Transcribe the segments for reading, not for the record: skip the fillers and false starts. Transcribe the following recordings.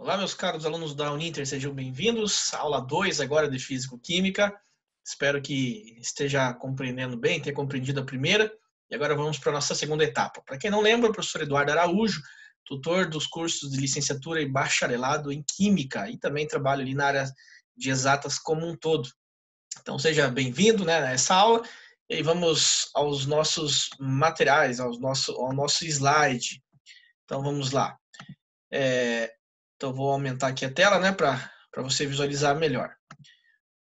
Olá, meus caros alunos da Uninter, sejam bem-vindos. Aula 2 agora de Físico-Química. Espero que esteja compreendendo bem, tenha compreendido a primeira. E agora vamos para a nossa segunda etapa. Para quem não lembra, o professor Eduardo Araújo, tutor dos cursos de licenciatura e bacharelado em Química e também trabalho ali na área de exatas como um todo. Então, seja bem-vindo, né, nessa aula. E vamos aos nossos materiais, ao nosso slide. Então, vamos lá. Então, vou aumentar aqui a tela, né, para você visualizar melhor.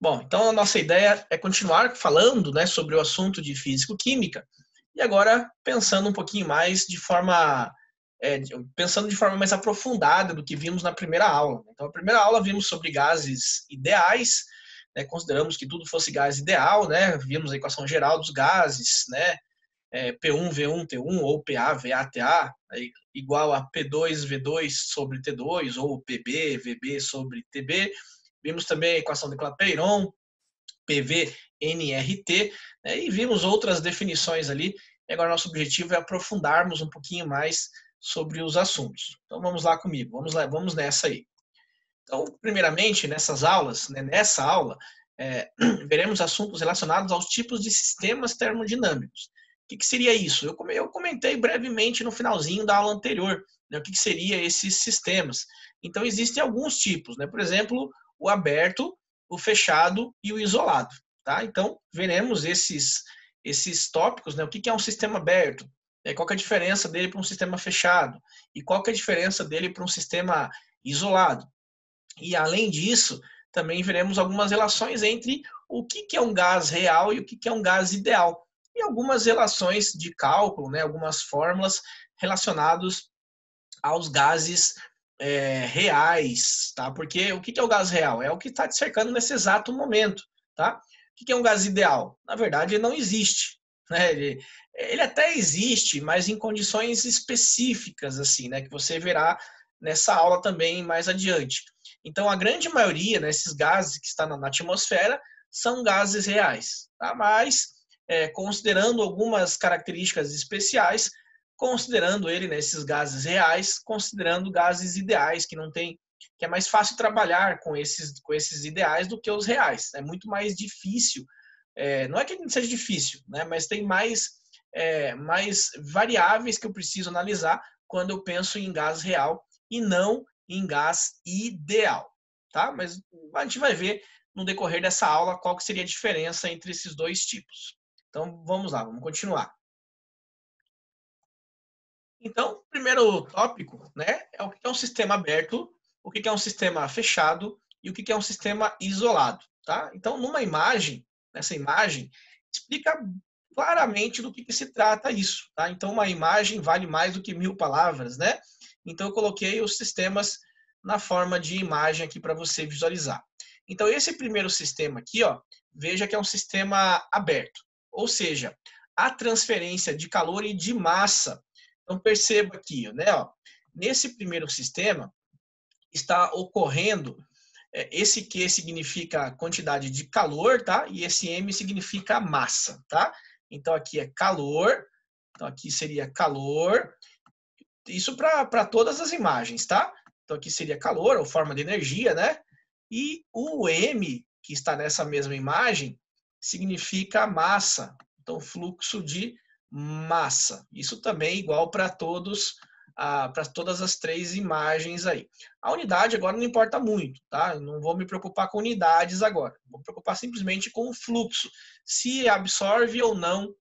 Bom, então a nossa ideia é continuar falando, né, sobre o assunto de físico-química e agora pensando um pouquinho mais pensando de forma mais aprofundada do que vimos na primeira aula. Então, a primeira aula vimos sobre gases ideais, né, consideramos que tudo fosse gás ideal, né, vimos a equação geral dos gases, né, P1, V1, T1 ou PA, VA, TA, igual a P2, V2 sobre T2 ou PB, VB sobre TB. Vimos também a equação de Clapeyron, PV, NRT, né, e vimos outras definições ali. E agora nosso objetivo é aprofundarmos um pouquinho mais sobre os assuntos. Então vamos lá comigo, vamos nessa aí. Então, primeiramente, nessas aulas, né, nessa aula, veremos assuntos relacionados aos tipos de sistemas termodinâmicos. O que seria isso? Eu comentei brevemente no finalzinho da aula anterior, né, o que seria esses sistemas. Então, existem alguns tipos, né? Por exemplo, o aberto, o fechado e o isolado. Tá? Então, veremos esses tópicos, né? O que é um sistema aberto? Qual que é a diferença dele para um sistema fechado? E qual que é a diferença dele para um sistema isolado? E, além disso, também veremos algumas relações entre o que é um gás real e o que é um gás ideal. E algumas relações de cálculo, né, algumas fórmulas relacionadas aos gases reais. Tá? Porque o que é o gás real? É o que está te cercando nesse exato momento. Tá? O que é um gás ideal? Na verdade, ele não existe. Né? Ele até existe, mas em condições específicas, assim, né, que você verá nessa aula também mais adiante. Então, a grande maioria desses gases que estão na atmosfera são gases reais, tá? Mas, considerando algumas características especiais, considerando ele, nesses gases reais, considerando gases ideais, que é mais fácil trabalhar com esses ideais do que os reais. É muito mais difícil, não é que não seja difícil, né? Mas tem mais variáveis que eu preciso analisar quando eu penso em gás real e não em gás ideal, tá? Mas a gente vai ver no decorrer dessa aula qual que seria a diferença entre esses dois tipos. Então, vamos lá, vamos continuar. Então, o primeiro tópico, né, é o que é um sistema aberto, o que é um sistema fechado e o que é um sistema isolado, tá? Então, nessa imagem, explica claramente do que se trata isso, tá? Então, uma imagem vale mais do que 1000 palavras, né? Então, eu coloquei os sistemas na forma de imagem aqui para você visualizar. Então, esse primeiro sistema aqui, ó, veja que é um sistema aberto, ou seja, a transferência de calor e de massa. Então, perceba aqui, né, ó, nesse primeiro sistema está ocorrendo esse Q significa quantidade de calor, tá? E esse M significa massa, tá? Então, aqui é calor. Então, aqui seria calor. Isso para todas as imagens, tá? Então, aqui seria calor, ou forma de energia, né? E o M, que está nessa mesma imagem, significa massa. Então, fluxo de massa. Isso também é igual para todas as três imagens aí. A unidade agora não importa muito, tá? Eu não vou me preocupar com unidades agora. Vou me preocupar simplesmente com o fluxo. Se absorve ou não,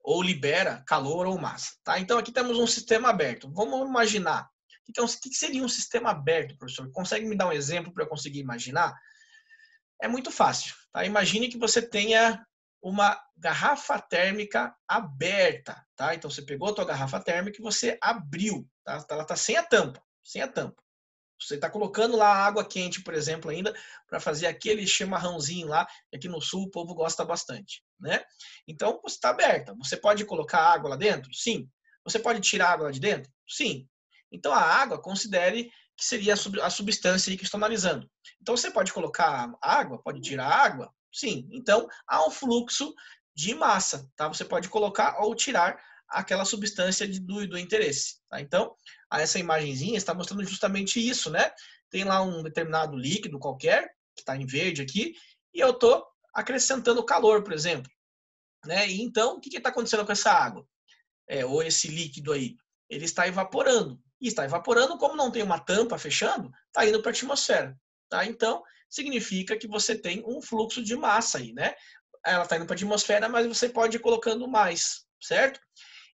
ou libera calor ou massa, tá? Então aqui temos um sistema aberto. Vamos imaginar. Então, o que seria um sistema aberto, professor? Consegue me dar um exemplo para eu conseguir imaginar? É muito fácil, tá? Imagine que você tenha uma garrafa térmica aberta, tá? Então você pegou a tua garrafa térmica e você abriu, tá? Ela está sem a tampa, sem a tampa. Você está colocando lá água quente, por exemplo, ainda para fazer aquele chimarrãozinho lá. Aqui no sul o povo gosta bastante, né? Então você está aberta. Você pode colocar água lá dentro? Sim. Você pode tirar água lá de dentro? Sim. Então a água, considere que seria a substância aí que estou analisando. Então você pode colocar água, pode tirar água? Sim. Então há um fluxo de massa, tá? Você pode colocar ou tirar aquela substância do interesse. Tá? Então, essa imagenzinha está mostrando justamente isso, né? Tem lá um determinado líquido qualquer, que está em verde aqui, e eu estou acrescentando calor, por exemplo. Né? E então, o que está acontecendo com essa água? Ou esse líquido aí? Ele está evaporando. E está evaporando, como não tem uma tampa fechando, está indo para a atmosfera. Tá? Então, significa que você tem um fluxo de massa aí, né? Ela está indo para a atmosfera, mas você pode ir colocando mais, certo?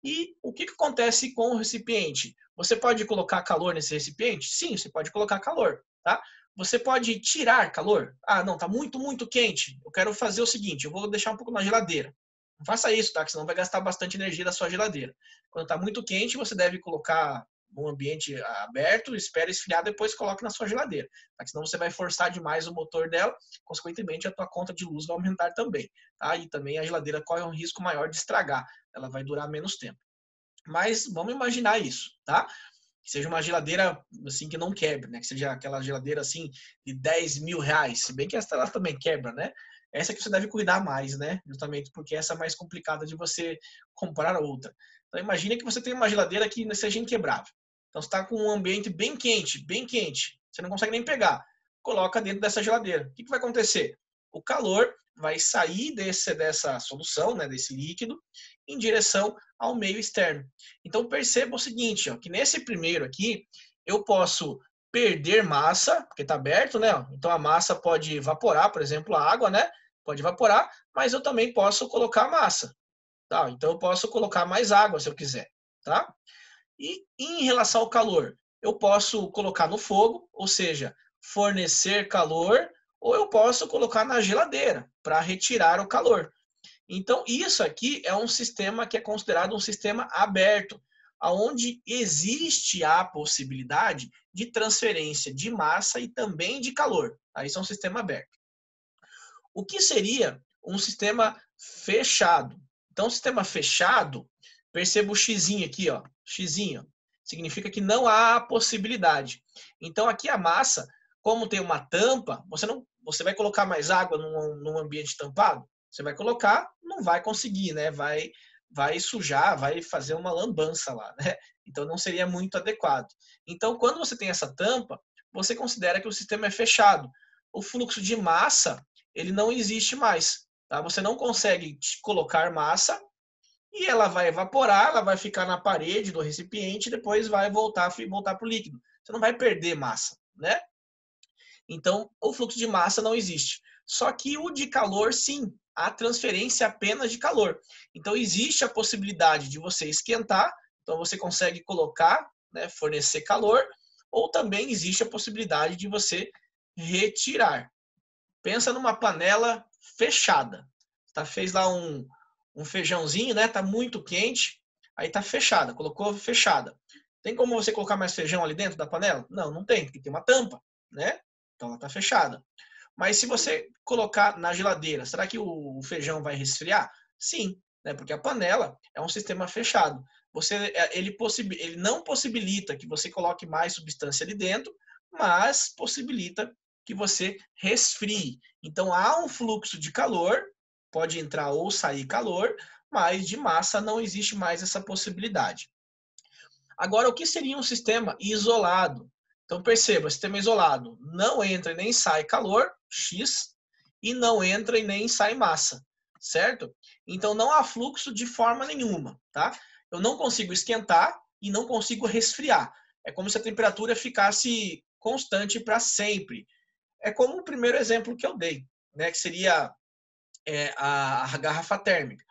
E o que acontece com o recipiente? Você pode colocar calor nesse recipiente? Sim, você pode colocar calor, tá? Você pode tirar calor? Ah, não, tá muito, muito quente. Eu quero fazer o seguinte, eu vou deixar um pouco na geladeira. Não faça isso, tá? Que senão vai gastar bastante energia da sua geladeira. Quando está muito quente, você deve colocar num ambiente aberto, espera esfriar, depois coloque na sua geladeira. Tá? Que senão você vai forçar demais o motor dela, consequentemente a tua conta de luz vai aumentar também. Tá? E também a geladeira corre um risco maior de estragar. Ela vai durar menos tempo. Mas vamos imaginar isso, tá? Que seja uma geladeira assim que não quebre, né? Que seja aquela geladeira assim de 10 mil reais. Se bem que ela também quebra, né? Essa que você deve cuidar mais, né? Justamente porque essa é mais complicada de você comprar outra. Então imagine que você tem uma geladeira que seja inquebrável. Então você está com um ambiente bem quente, bem quente. Você não consegue nem pegar. Coloca dentro dessa geladeira. O que vai acontecer? O calor vai sair dessa solução, né, desse líquido, em direção ao meio externo. Então perceba o seguinte, ó, que nesse primeiro aqui, eu posso perder massa, porque está aberto, né? Então a massa pode evaporar, por exemplo, a água, né? Pode evaporar, mas eu também posso colocar massa. Tá? Então eu posso colocar mais água se eu quiser. Tá? E em relação ao calor, eu posso colocar no fogo, ou seja, fornecer calor, ou eu posso colocar na geladeira para retirar o calor. Então, isso aqui é um sistema que é considerado um sistema aberto, onde existe a possibilidade de transferência de massa e também de calor. Isso é um sistema aberto. O que seria um sistema fechado? Então, sistema fechado, perceba o xizinho aqui, ó, xizinho, significa que não há possibilidade. Então, aqui a massa, como tem uma tampa, você vai colocar mais água num ambiente tampado? Você vai colocar, não vai conseguir, né? Vai sujar, vai fazer uma lambança lá, né? Então, não seria muito adequado. Então, quando você tem essa tampa, você considera que o sistema é fechado. O fluxo de massa ele não existe mais. Tá? Você não consegue colocar massa e ela vai evaporar, ela vai ficar na parede do recipiente e depois vai voltar para o líquido. Você não vai perder massa, né? Então, o fluxo de massa não existe. Só que o de calor, sim, há transferência apenas de calor. Então, existe a possibilidade de você esquentar, então você consegue colocar, né, fornecer calor, ou também existe a possibilidade de você retirar. Pensa numa panela fechada. Tá, fez lá um feijãozinho, né? Tá muito quente, aí tá fechada, colocou fechada. Tem como você colocar mais feijão ali dentro da panela? Não, não tem, porque tem uma tampa, né? Então ela tá fechada. Mas se você colocar na geladeira, será que o feijão vai resfriar? Sim, né? Porque a panela é um sistema fechado. Ele não possibilita que você coloque mais substância ali dentro, mas possibilita que você resfrie. Então há um fluxo de calor, pode entrar ou sair calor, mas de massa não existe mais essa possibilidade. Agora, o que seria um sistema isolado? Então perceba, sistema isolado não entra e nem sai calor, X, e não entra e nem sai massa, certo? Então não há fluxo de forma nenhuma, tá? Eu não consigo esquentar e não consigo resfriar. É como se a temperatura ficasse constante para sempre. É como o primeiro exemplo que eu dei, né, que seria a garrafa térmica.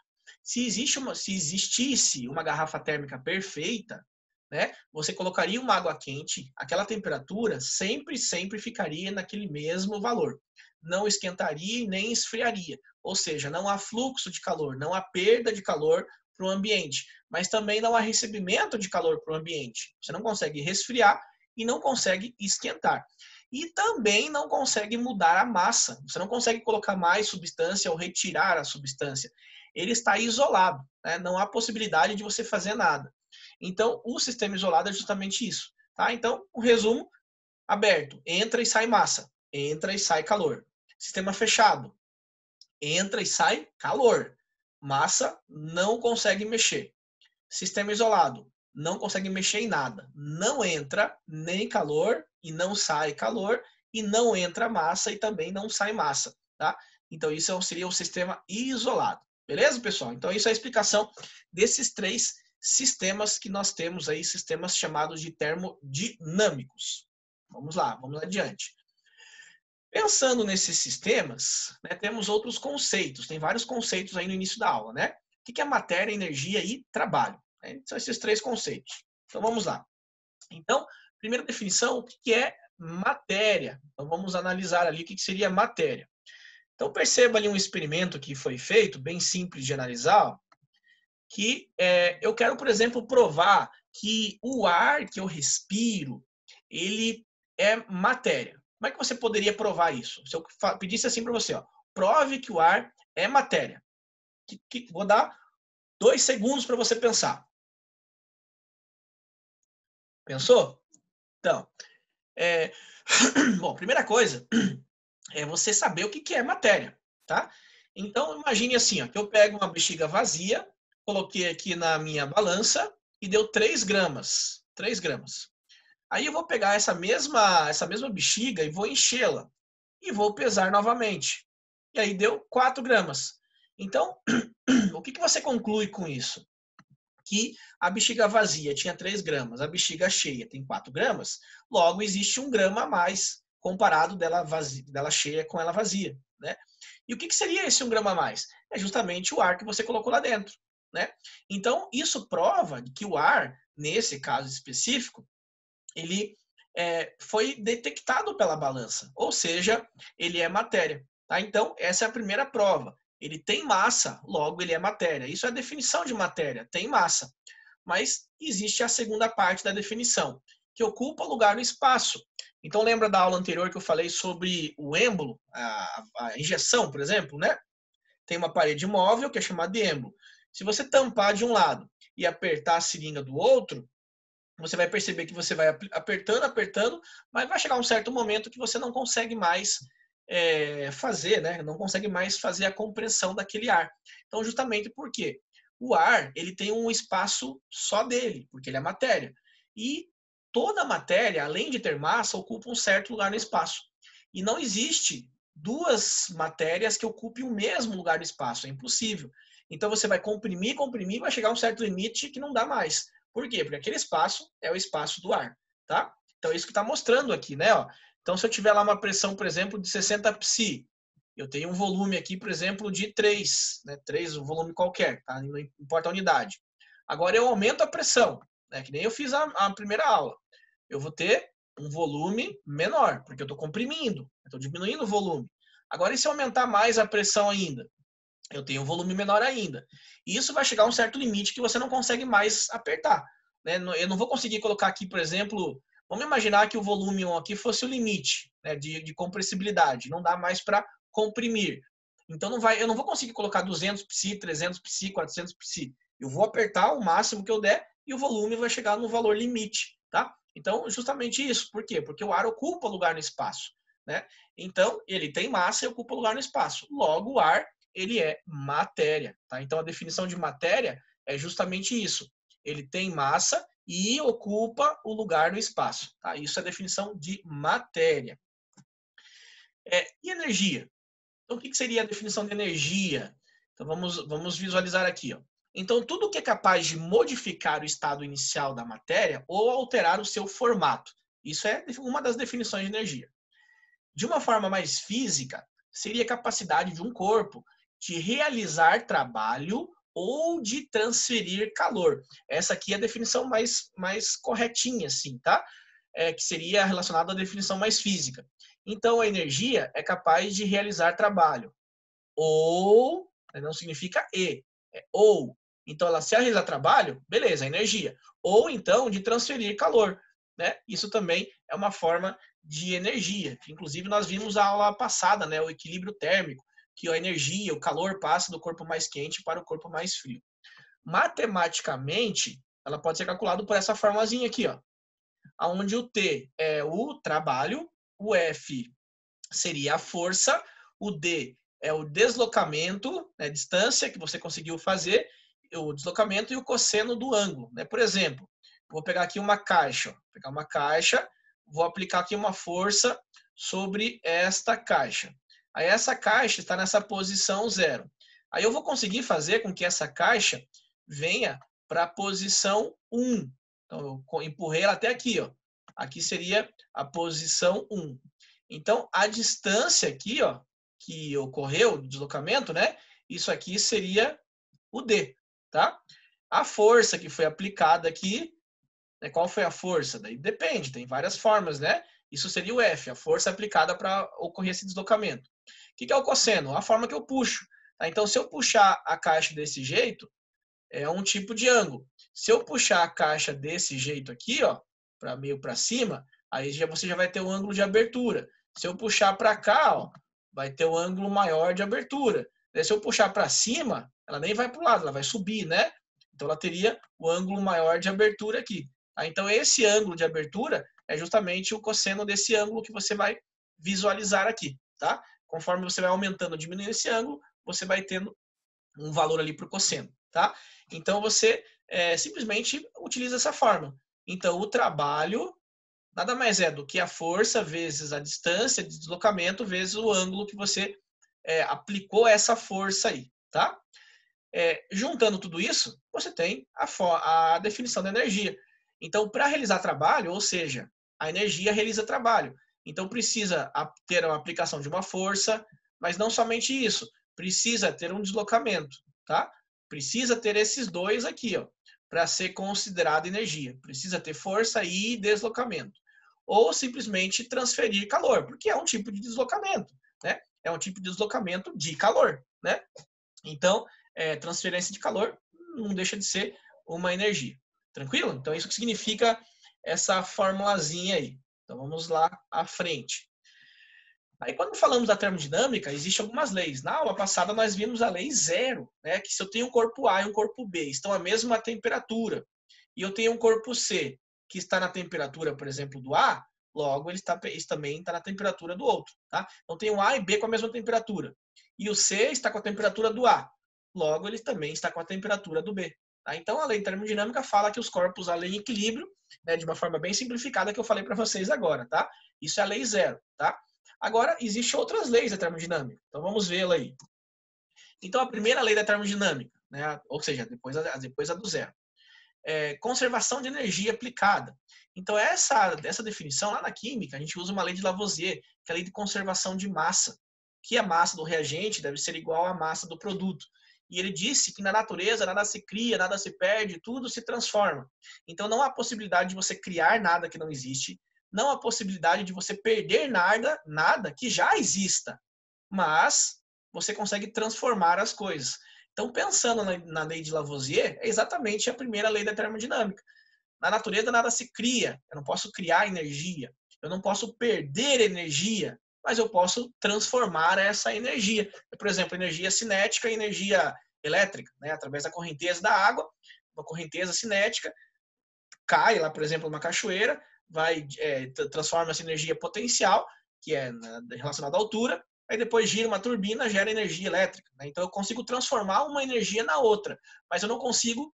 Se existisse uma garrafa térmica perfeita, né, você colocaria uma água quente, aquela temperatura sempre ficaria naquele mesmo valor. Não esquentaria e nem esfriaria. Ou seja, não há fluxo de calor, não há perda de calor para o ambiente, mas também não há recebimento de calor para o ambiente. Você não consegue resfriar e não consegue esquentar. E também não consegue mudar a massa. Você não consegue colocar mais substância ou retirar a substância. Ele está isolado, né? Não há possibilidade de você fazer nada. Então, o sistema isolado é justamente isso. Tá? Então, o resumo aberto. Entra e sai massa. Entra e sai calor. Sistema fechado. Entra e sai calor. Massa não consegue mexer. Sistema isolado, não consegue mexer em nada. Não entra nem calor e não sai calor, e não entra massa e também não sai massa, tá? Então isso seria o sistema isolado. Beleza, pessoal? Então isso é a explicação desses três sistemas que nós temos aí, sistemas chamados de termodinâmicos. Vamos lá, vamos adiante. Pensando nesses sistemas, né, temos outros conceitos, tem vários conceitos aí no início da aula, né? O que é matéria, energia e trabalho? São esses três conceitos. Então vamos lá. Então, primeira definição, o que é matéria? Então vamos analisar ali o que seria matéria. Então perceba ali um experimento que foi feito, bem simples de analisar, ó, que eu quero, por exemplo, provar que o ar que eu respiro, ele é matéria. Como é que você poderia provar isso? Se eu pedisse assim para você, ó, prove que o ar é matéria. Vou dar 2 segundos para você pensar. Pensou? Então, bom, primeira coisa é você saber o que é matéria, tá? Então, imagine assim, ó, que eu pego uma bexiga vazia, coloquei aqui na minha balança e deu 3 gramas. 3 gramas. Aí eu vou pegar essa mesma bexiga e vou enchê-la. E vou pesar novamente. E aí deu 4 gramas. Então, o que você conclui com isso? Que a bexiga vazia tinha 3 gramas, a bexiga cheia tem 4 gramas, logo existe 1 grama a mais comparado dela cheia com ela vazia, né? E o que seria esse 1 grama a mais? É justamente o ar que você colocou lá dentro, né? Então, isso prova que o ar, nesse caso específico, ele foi detectado pela balança, ou seja, ele é matéria. Tá? Então, essa é a primeira prova. Ele tem massa, logo ele é matéria. Isso é a definição de matéria, tem massa. Mas existe a segunda parte da definição, que ocupa lugar no espaço. Então, lembra da aula anterior que eu falei sobre o êmbolo, a injeção, por exemplo, né? Tem uma parede móvel que é chamada de êmbolo. Se você tampar de um lado e apertar a seringa do outro, você vai perceber que você vai apertando, mas vai chegar um certo momento que você não consegue mais fazer, né? Não consegue mais fazer a compressão daquele ar. Então, justamente porque o ar ele tem um espaço só dele, porque ele é matéria. E toda matéria, além de ter massa, ocupa um certo lugar no espaço. E não existe duas matérias que ocupem o mesmo lugar no espaço, é impossível. Então você vai comprimir, vai chegar a um certo limite que não dá mais. Por quê? Porque aquele espaço é o espaço do ar, tá? Então é isso que está mostrando aqui, né? Ó. Então se eu tiver lá uma pressão, por exemplo, de 60 psi, eu tenho um volume aqui, por exemplo, de 3, né? 3, um volume qualquer, tá? Não importa a unidade. Agora eu aumento a pressão, né? Que nem eu fiz a primeira aula. Eu vou ter um volume menor, porque eu estou comprimindo, estou diminuindo o volume. Agora, e se eu aumentar mais a pressão ainda? Eu tenho um volume menor ainda. E isso vai chegar a um certo limite que você não consegue mais apertar. Né? Eu não vou conseguir colocar aqui, por exemplo, vamos imaginar que o volume 1 aqui fosse o limite, né, de compressibilidade. Não dá mais para comprimir. Então eu não vou conseguir colocar 200 psi, 300 psi, 400 psi. Eu vou apertar o máximo que eu der e o volume vai chegar no valor limite. Tá? Então, justamente isso. Por quê? Porque o ar ocupa lugar no espaço. Né? Então, ele tem massa e ocupa lugar no espaço. Logo, o ar ele é matéria. Tá? Então, a definição de matéria é justamente isso. Ele tem massa e ocupa o lugar no espaço. Tá? Isso é a definição de matéria. E energia? Então, o que seria a definição de energia? Então, vamos visualizar aqui. Ó. Então, tudo que é capaz de modificar o estado inicial da matéria ou alterar o seu formato. Isso é uma das definições de energia. De uma forma mais física, seria a capacidade de um corpo de realizar trabalho ou de transferir calor. Essa aqui é a definição mais corretinha, assim, tá? Que seria relacionada à definição mais física. Então, a energia é capaz de realizar trabalho. Ou, não significa e, é ou. Então, ela se realizar trabalho, beleza, energia. Ou, então, de transferir calor. Né? Isso também é uma forma de energia. Inclusive, nós vimos a aula passada, né, o equilíbrio térmico, que a energia, o calor passa do corpo mais quente para o corpo mais frio. Matematicamente, ela pode ser calculada por essa formazinha aqui, ó, onde o T é o trabalho, o F seria a força, o D é o deslocamento, né, distância que você conseguiu fazer, o deslocamento e o cosseno do ângulo, né? Por exemplo, vou pegar aqui uma caixa, vou pegar uma caixa, vou aplicar aqui uma força sobre esta caixa. Aí essa caixa está nessa posição 0. Aí eu vou conseguir fazer com que essa caixa venha para a posição 1. Então eu empurrei ela até aqui, ó. Aqui seria a posição 1. Então a distância aqui, ó, que ocorreu, o deslocamento, né? Isso aqui seria o D, tá? A força que foi aplicada aqui, né, qual foi a força? Daí depende, tem várias formas, né? Isso seria o F, a força aplicada para ocorrer esse deslocamento. O que é o cosseno? A forma que eu puxo. Tá? Então, se eu puxar a caixa desse jeito, é um tipo de ângulo. Se eu puxar a caixa desse jeito aqui, ó, para meio para cima, aí você já vai ter um ângulo de abertura. Se eu puxar para cá, ó, vai ter um ângulo maior de abertura. Se eu puxar para cima, ela nem vai para o lado, ela vai subir, né? Então ela teria o ângulo maior de abertura aqui. Tá? Então esse ângulo de abertura é justamente o cosseno desse ângulo que você vai visualizar aqui, tá? Conforme você vai aumentando ou diminuindo esse ângulo, você vai tendo um valor ali para o cosseno, tá? Então você simplesmente utiliza essa forma. Então o trabalho nada mais é do que a força vezes a distância de deslocamento vezes o ângulo que você aplicou essa força aí, tá? Juntando tudo isso, você tem a definição da energia. Então, para realizar trabalho, ou seja, a energia realiza trabalho. Então, precisa ter uma aplicação de uma força, mas não somente isso. Precisa ter um deslocamento, tá? Precisa ter esses dois aqui, ó, para ser considerado energia. Precisa ter força e deslocamento. Ou simplesmente transferir calor, porque é um tipo de deslocamento, né? É um tipo de deslocamento de calor, né? Então, transferência de calor não deixa de ser uma energia. Tranquilo? Então, isso que significa essa formulazinha aí. Então, vamos lá à frente. Aí, quando falamos da termodinâmica, existem algumas leis. Na aula passada, nós vimos a lei zero, né? Que se eu tenho um corpo A e um corpo B, estão à mesma temperatura, e eu tenho um corpo C, que está na temperatura, por exemplo, do A, logo ele também está na temperatura do outro, tá? Então, tem o A e B com a mesma temperatura. E o C está com a temperatura do A. Logo, ele também está com a temperatura do B. Tá? Então, a lei termodinâmica fala que os corpos, a lei em equilíbrio, né, de uma forma bem simplificada que eu falei para vocês agora, tá? Isso é a lei zero, tá? Agora, existem outras leis da termodinâmica. Então, vamos vê-la aí. Então, a primeira lei da termodinâmica, né, ou seja, depois a do zero. Conservação de energia aplicada. Então, essa definição, lá na química, a gente usa uma lei de Lavoisier, que é a lei de conservação de massa, que a massa do reagente deve ser igual à massa do produto. E ele disse que na natureza nada se cria, nada se perde, tudo se transforma. Então, não há possibilidade de você criar nada que não existe, não há possibilidade de você perder nada que já exista, mas você consegue transformar as coisas. Então, pensando na lei de Lavoisier, é exatamente a primeira lei da termodinâmica. Na natureza nada se cria, eu não posso criar energia, eu não posso perder energia, mas eu posso transformar essa energia. Por exemplo, energia cinética e energia elétrica, né? Através da correnteza da água, uma correnteza cinética, cai lá, por exemplo, numa cachoeira, transforma essa energia potencial, que é relacionada à altura, aí depois gira uma turbina, gera energia elétrica. Né? Então eu consigo transformar uma energia na outra, mas eu não consigo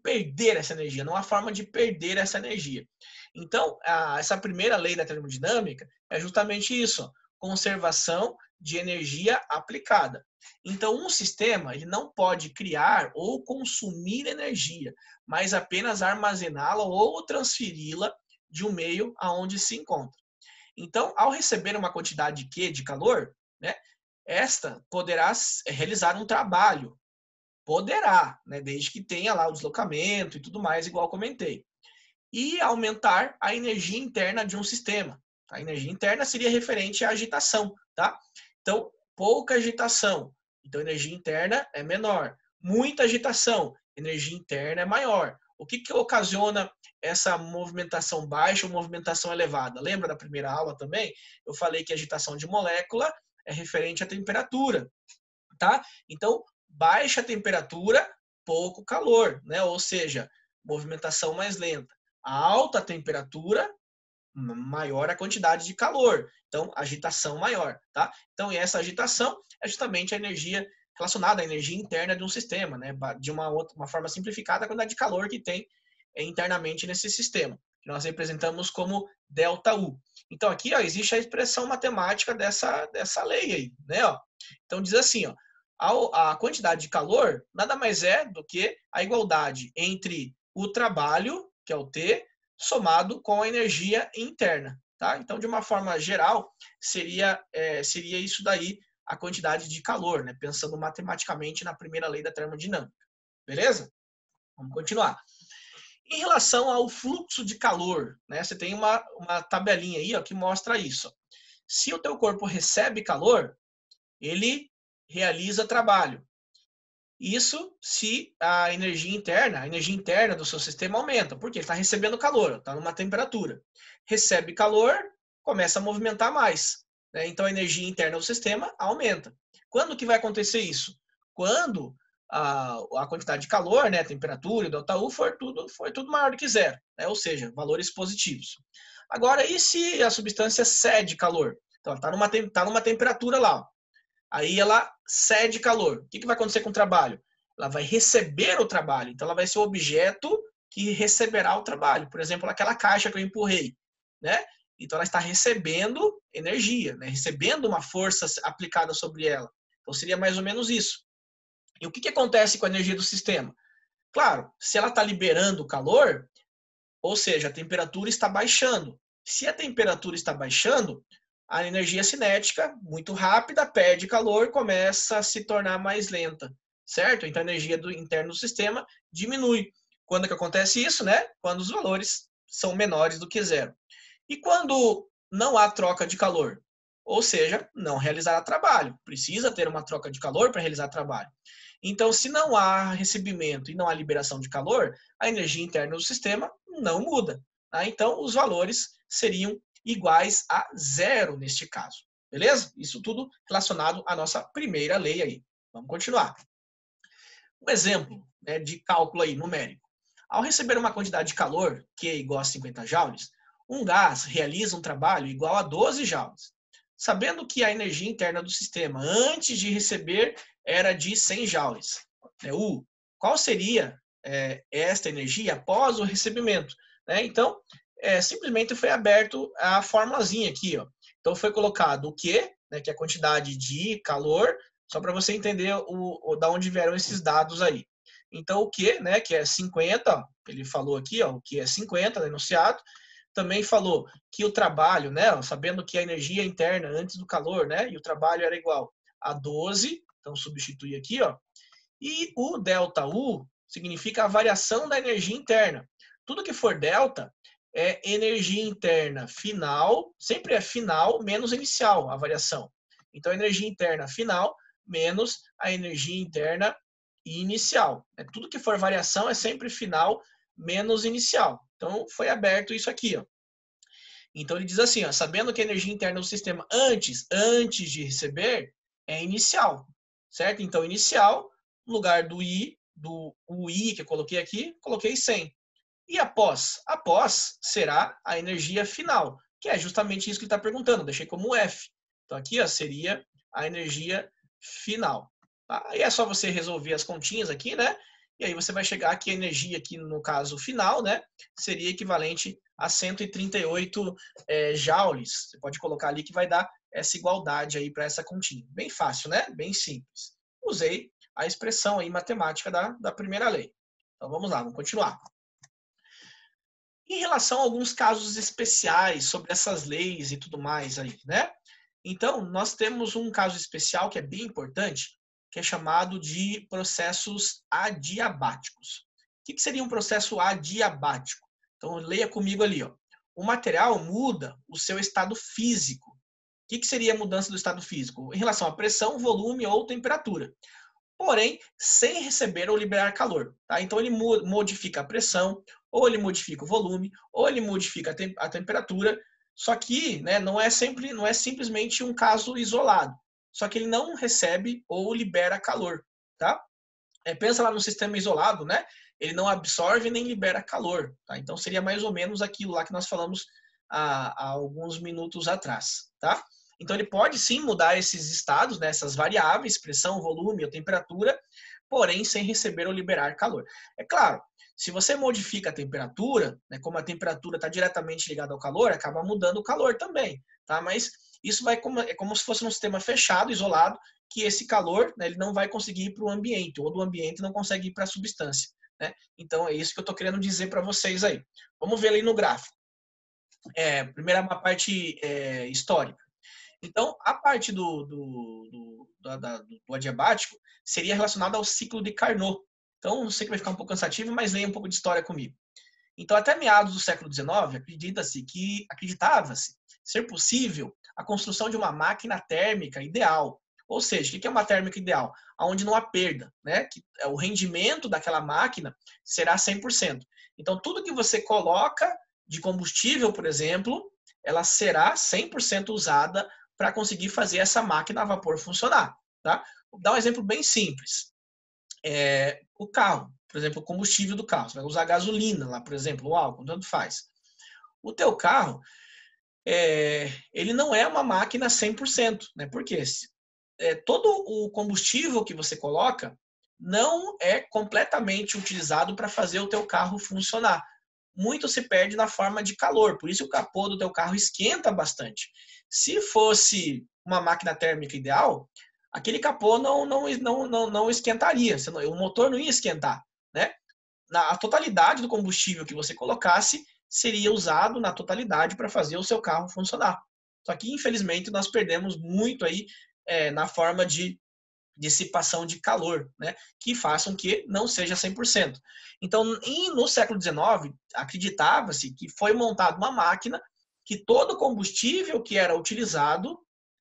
perder essa energia, não há forma de perder essa energia. Então, essa primeira lei da termodinâmica é justamente isso, ó, conservação de energia aplicada. Então, um sistema ele não pode criar ou consumir energia, mas apenas armazená-la ou transferi-la de um meio aonde se encontra. Então, ao receber uma quantidade Q de calor, né, esta poderá realizar um trabalho. Poderá, né, desde que tenha lá o deslocamento e tudo mais, igual comentei. E aumentar a energia interna de um sistema. A energia interna seria referente à agitação, tá? Então, pouca agitação, então energia interna é menor. Muita agitação, energia interna é maior. O que ocasiona essa movimentação baixa ou movimentação elevada? Lembra da primeira aula também? Eu falei que a agitação de molécula é referente à temperatura, tá? Então, baixa temperatura, pouco calor, né? Ou seja, movimentação mais lenta. A alta temperatura, maior a quantidade de calor. Então, agitação maior, tá? Então, essa agitação é justamente a energia relacionado à energia interna de um sistema, né? De uma forma simplificada, a quantidade de calor que tem internamente nesse sistema, que nós representamos como ΔU. Então, aqui ó, existe a expressão matemática dessa lei aí, né? Ó. Então, diz assim, ó, a quantidade de calor nada mais é do que a igualdade entre o trabalho, que é o T, somado com a energia interna. Tá? Então, de uma forma geral, seria isso daí a quantidade de calor, né? Pensando matematicamente na primeira lei da termodinâmica. Beleza? Vamos continuar. Em relação ao fluxo de calor, né? Você tem uma tabelinha aí ó, que mostra isso. Se o teu corpo recebe calor, ele realiza trabalho. Isso se a energia interna do seu sistema aumenta, porque ele está recebendo calor, está numa temperatura. Recebe calor, começa a movimentar mais. Né? Então a energia interna do sistema aumenta. Quando que vai acontecer isso? Quando a quantidade de calor, né, a temperatura, o ΔU foi tudo maior do que zero, né? Ou seja, valores positivos. Agora, e se a substância cede calor? Então, ela está numa temperatura lá, ó. Aí ela cede calor. O que vai acontecer com o trabalho? Ela vai receber o trabalho. Então ela vai ser o objeto que receberá o trabalho. Por exemplo, aquela caixa que eu empurrei, né? Então ela está recebendo energia, né? Recebendo uma força aplicada sobre ela. Então seria mais ou menos isso. E o que acontece com a energia do sistema? Claro, se ela está liberando calor, ou seja, a temperatura está baixando. Se a temperatura está baixando, a energia cinética, muito rápida, perde calor e começa a se tornar mais lenta, certo? Então a energia interna do sistema diminui. Quando que acontece isso, né? Quando os valores são menores do que zero. E quando não há troca de calor? Ou seja, não realizará trabalho. Precisa ter uma troca de calor para realizar trabalho. Então, se não há recebimento e não há liberação de calor, a energia interna do sistema não muda. Tá? Então, os valores seriam iguais a zero neste caso. Beleza? Isso tudo relacionado à nossa primeira lei aí. Vamos continuar. Um exemplo, né, de cálculo aí numérico. Ao receber uma quantidade de calor, Q igual a 50 joules, um gás realiza um trabalho igual a 12 joules. Sabendo que a energia interna do sistema antes de receber era de 100 joules. U, qual seria esta energia após o recebimento? Né? Então, simplesmente foi aberto a formulazinha aqui. Ó. Então, foi colocado o Q, né, que é a quantidade de calor, só para você entender da onde vieram esses dados aí. Então, o Q, né, que é 50, ó, ele falou aqui, ó, o Q é 50 no enunciado, também falou que o trabalho, né, sabendo que a energia interna antes do calor, né, e o trabalho era igual a 12, então substitui aqui, ó, e o ΔU significa a variação da energia interna. Tudo que for delta é energia interna final, sempre é final menos inicial, a variação. Então, energia interna final menos a energia interna inicial. Tudo que for variação é sempre final menos inicial. Então, foi aberto isso aqui. Ó. Então, ele diz assim, ó, sabendo que a energia interna do sistema antes de receber, é inicial, certo? Então, inicial, no lugar do I que eu coloquei aqui, coloquei 100. E após? Após será a energia final, que é justamente isso que ele está perguntando, deixei como F. Então, aqui ó, seria a energia final. Tá? Aí é só você resolver as continhas aqui, né? E aí você vai chegar que a energia aqui, no caso final, né, seria equivalente a 138 joules. Você pode colocar ali que vai dar essa igualdade aí para essa continha. Bem fácil, né? Bem simples. Usei a expressão aí matemática da primeira lei. Então vamos lá, vamos continuar. Em relação a alguns casos especiais sobre essas leis e tudo mais aí, né? Então, nós temos um caso especial que é bem importante, que é chamado de processos adiabáticos. O que seria um processo adiabático? Então, leia comigo ali, ó. O material muda o seu estado físico. O que seria a mudança do estado físico? Em relação à pressão, volume ou temperatura. Porém, sem receber ou liberar calor. Tá? Então, ele modifica a pressão, ou ele modifica o volume, ou ele modifica a temperatura. Só que né, não é simplesmente um caso isolado. Só que ele não recebe ou libera calor. Tá? Pensa lá no sistema isolado, né? Ele não absorve nem libera calor. Tá? Então, seria mais ou menos aquilo lá que nós falamos há alguns minutos atrás. Tá? Então, ele pode sim mudar esses estados, né, essas variáveis, pressão, volume ou temperatura, porém sem receber ou liberar calor. É claro, se você modifica a temperatura, né, como a temperatura está diretamente ligada ao calor, acaba mudando o calor também, tá? Mas isso é como se fosse um sistema fechado, isolado, que esse calor, né, ele não vai conseguir ir para o ambiente, ou do ambiente não consegue ir para a substância, né? Então, é isso que eu estou querendo dizer para vocês aí. Vamos ver ali no gráfico. Primeira uma parte histórica. Então, a parte do adiabático seria relacionada ao ciclo de Carnot. Então, eu sei que vai ficar um pouco cansativo, mas leia um pouco de história comigo. Então, até meados do século XIX, acreditava-se ser possível a construção de uma máquina térmica ideal. Ou seja, o que é uma térmica ideal? Onde não há perda, né? Que o rendimento daquela máquina será 100%. Então, tudo que você coloca de combustível, por exemplo, ela será 100% usada para conseguir fazer essa máquina a vapor funcionar. Tá? Vou dar um exemplo bem simples. O carro, por exemplo, o combustível do carro. Você vai usar gasolina lá, por exemplo, ou álcool, tanto faz. O teu carro, ele não é uma máquina 100%, né? Porque todo o combustível que você coloca não é completamente utilizado para fazer o teu carro funcionar. Muito se perde na forma de calor, por isso o capô do teu carro esquenta bastante. Se fosse uma máquina térmica ideal, aquele capô não esquentaria, o motor não ia esquentar, né? A totalidade do combustível que você colocasse seria usado na totalidade para fazer o seu carro funcionar. Só que, infelizmente, nós perdemos muito aí na forma de dissipação de calor, né, que façam que não seja 100%. Então, no século XIX, acreditava-se que foi montada uma máquina que todo combustível que era utilizado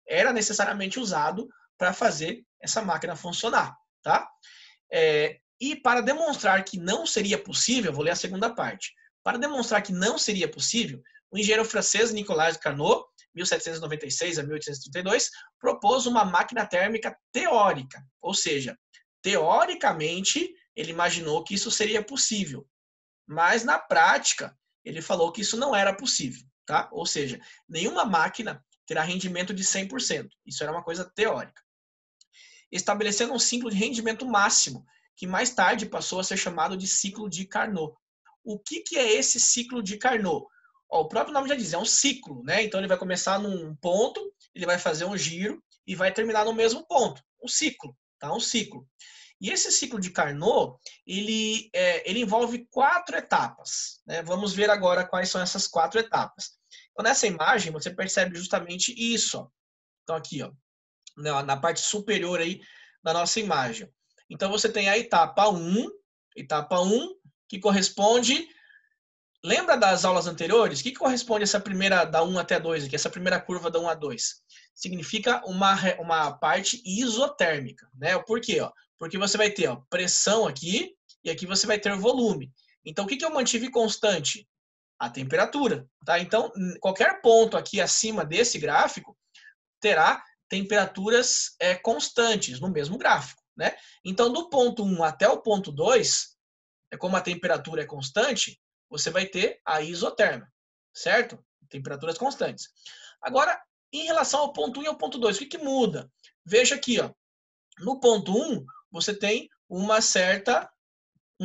era necessariamente usado para fazer essa máquina funcionar, tá? E para demonstrar que não seria possível, vou ler a segunda parte. Para demonstrar que não seria possível, o engenheiro francês Nicolas Carnot, 1796 a 1832, propôs uma máquina térmica teórica, ou seja, teoricamente ele imaginou que isso seria possível, mas na prática ele falou que isso não era possível, tá? Ou seja, nenhuma máquina terá rendimento de 100%. Isso era uma coisa teórica. Estabelecendo um ciclo de rendimento máximo, que mais tarde passou a ser chamado de ciclo de Carnot. O que é esse ciclo de Carnot? O próprio nome já diz, é um ciclo, né? Então ele vai começar num ponto, ele vai fazer um giro e vai terminar no mesmo ponto. Um ciclo, tá? Um ciclo. E esse ciclo de Carnot, ele envolve 4 etapas, né? Vamos ver agora quais são essas 4 etapas. Então nessa imagem você percebe justamente isso. Ó. Então aqui, ó, na parte superior aí da nossa imagem. Então você tem a etapa 1, que corresponde. Lembra das aulas anteriores? O que corresponde essa primeira da 1 até 2 aqui? Essa primeira curva da 1 a 2? Significa uma parte isotérmica, né? Por quê? Porque você vai ter pressão aqui e aqui você vai ter volume. Então, o que eu mantive constante? A temperatura, tá? Então, qualquer ponto aqui acima desse gráfico terá temperaturas constantes no mesmo gráfico, né? Então, do ponto 1 até o ponto 2, como a temperatura é constante, você vai ter a isotérmica, certo? Temperaturas constantes. Agora, em relação ao ponto 1 e ao ponto 2, o que muda? Veja aqui, ó, no ponto 1, você tem um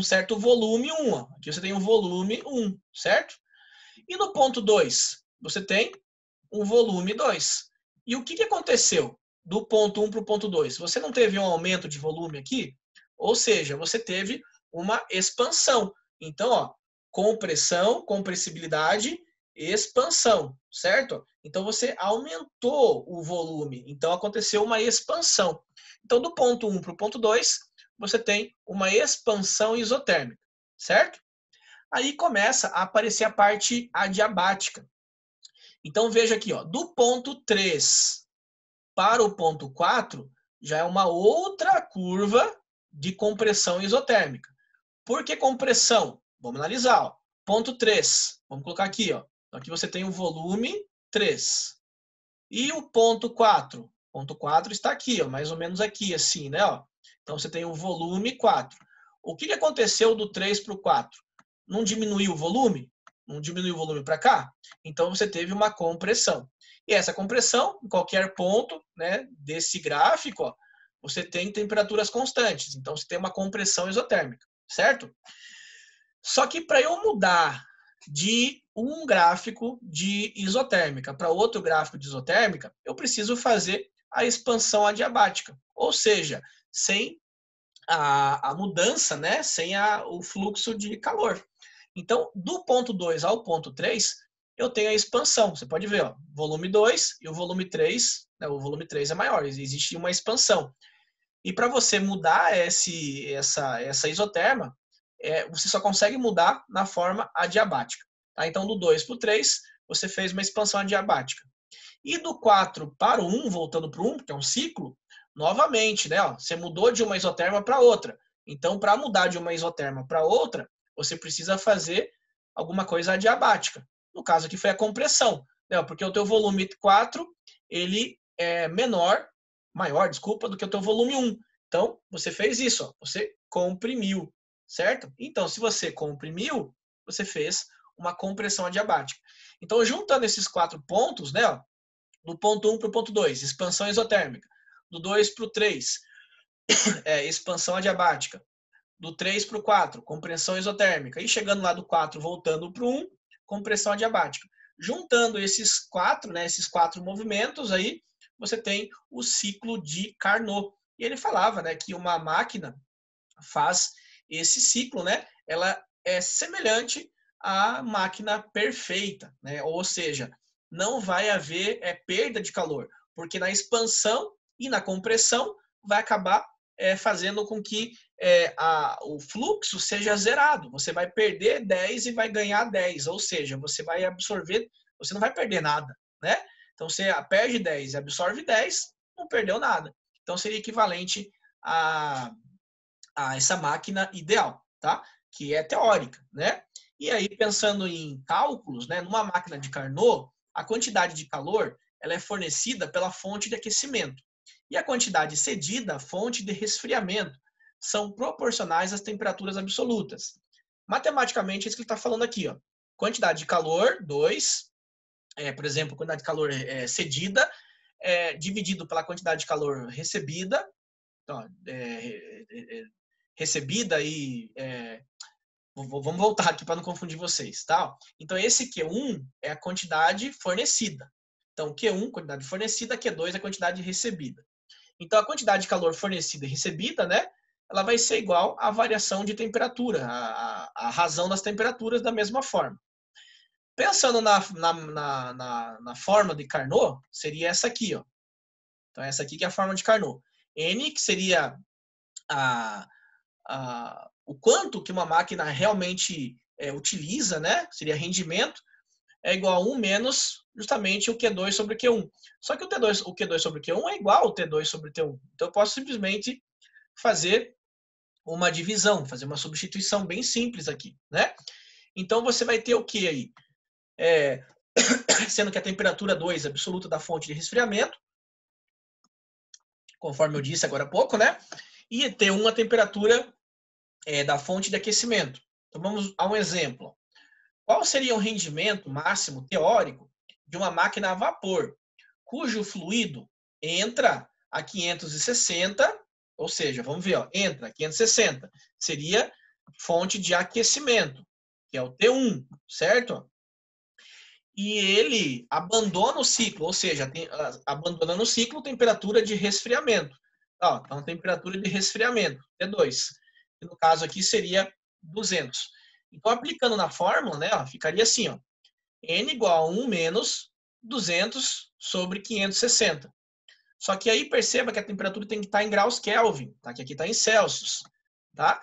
certo volume 1. Ó. Aqui você tem um volume 1, certo? E no ponto 2, você tem um volume 2. E o que aconteceu do ponto 1 para o ponto 2? Você não teve um aumento de volume aqui? Ou seja, você teve uma expansão. Então, ó, compressão, compressibilidade, expansão, certo? Então, você aumentou o volume. Então, aconteceu uma expansão. Então, do ponto 1 para o ponto 2, você tem uma expansão isotérmica, certo? Aí começa a aparecer a parte adiabática. Então, veja aqui, ó, do ponto 3 para o ponto 4, já é uma outra curva de compressão isotérmica. Por que compressão? Vamos analisar. Ó. Ponto 3, vamos colocar aqui. Ó. Então, aqui você tem o volume 3. E o ponto 4? Ponto 4 está aqui, ó, mais ou menos aqui, assim, né? Ó. Então, você tem o volume 4. O que aconteceu do 3 para o 4? Não diminuiu o volume? Não diminuiu o volume para cá? Então você teve uma compressão. E essa compressão, em qualquer ponto, né, desse gráfico, ó, você tem temperaturas constantes. Então você tem uma compressão isotérmica, certo? Só que para eu mudar de um gráfico de isotérmica para outro gráfico de isotérmica, eu preciso fazer a expansão adiabática. Ou seja, sem a mudança, né, sem o fluxo de calor. Então, do ponto 2 ao ponto 3, eu tenho a expansão. Você pode ver, ó, volume 2 e o volume 3, né, o volume 3 é maior, existe uma expansão. E para você mudar essa isoterma, você só consegue mudar na forma adiabática. Tá? Então, do 2 para o 3, você fez uma expansão adiabática. E do 4 para o 1, voltando para o 1, que é um ciclo, novamente, né, ó, você mudou de uma isoterma para outra. Então, para mudar de uma isoterma para outra, você precisa fazer alguma coisa adiabática. No caso aqui foi a compressão, né, porque o teu volume 4 ele é maior, do que o teu volume 1. Então, você fez isso, ó, você comprimiu, certo? Então, se você comprimiu, você fez uma compressão adiabática. Então, juntando esses 4 pontos, né, ó, do ponto 1 para o ponto 2, expansão isotérmica. Do 2 para o 3, expansão adiabática. Do 3 para o 4, compressão isotérmica. E chegando lá do 4, voltando para o 1, compressão adiabática. Juntando esses 4, né, esses 4 movimentos aí, você tem o ciclo de Carnot. E ele falava, né, que uma máquina faz esse ciclo, né, ela é semelhante à máquina perfeita, né, ou seja, não vai haver perda de calor, porque na expansão e na compressão vai acabar fazendo com que o fluxo seja zerado. Você vai perder 10 e vai ganhar 10, ou seja, você vai absorver, você não vai perder nada, né? Então você perde 10 e absorve 10, não perdeu nada. Então seria equivalente a essa máquina ideal, tá? Que é teórica, né? E aí, pensando em cálculos, né, numa máquina de Carnot, a quantidade de calor ela é fornecida pela fonte de aquecimento. E a quantidade cedida, a fonte de resfriamento, são proporcionais às temperaturas absolutas. Matematicamente, é isso que ele está falando aqui. Ó. Quantidade de calor, 2, por exemplo, quantidade de calor cedida, dividido pela quantidade de calor recebida, então, recebida e vamos voltar aqui para não confundir vocês, tá? Então esse Q1 é a quantidade fornecida. Então Q1 quantidade fornecida, Q2 é a quantidade recebida. Então a quantidade de calor fornecida e recebida, né? Ela vai ser igual à variação de temperatura, a razão das temperaturas da mesma forma. Pensando na forma de Carnot, seria essa aqui, ó. Então essa aqui que é a forma de Carnot. N, que seria o quanto que uma máquina realmente utiliza, né? Seria rendimento, é igual a 1 menos justamente o Q2 sobre o Q1. Só que o Q2 sobre o Q1 é igual ao T2 sobre o T1. Então eu posso simplesmente fazer uma divisão, fazer uma substituição bem simples aqui, né? Então você vai ter o que aí? Sendo que a temperatura 2 é absoluta da fonte de resfriamento, conforme eu disse agora há pouco, né? E T1 a temperatura da fonte de aquecimento. Então vamos a um exemplo. Qual seria o rendimento máximo teórico de uma máquina a vapor, cujo fluido entra a 560, ou seja, vamos ver, ó, entra a 560, seria fonte de aquecimento, que é o T1, certo? E ele abandona o ciclo, ou seja, abandonando o ciclo, temperatura de resfriamento. Ó, então, temperatura de resfriamento, T2. Que no caso aqui seria 200. Então, aplicando na fórmula, né, ó, ficaria assim, ó, N igual a 1 menos 200 sobre 560. Só que aí perceba que a temperatura tem que estar em graus Kelvin, tá? Que aqui está em Celsius, tá?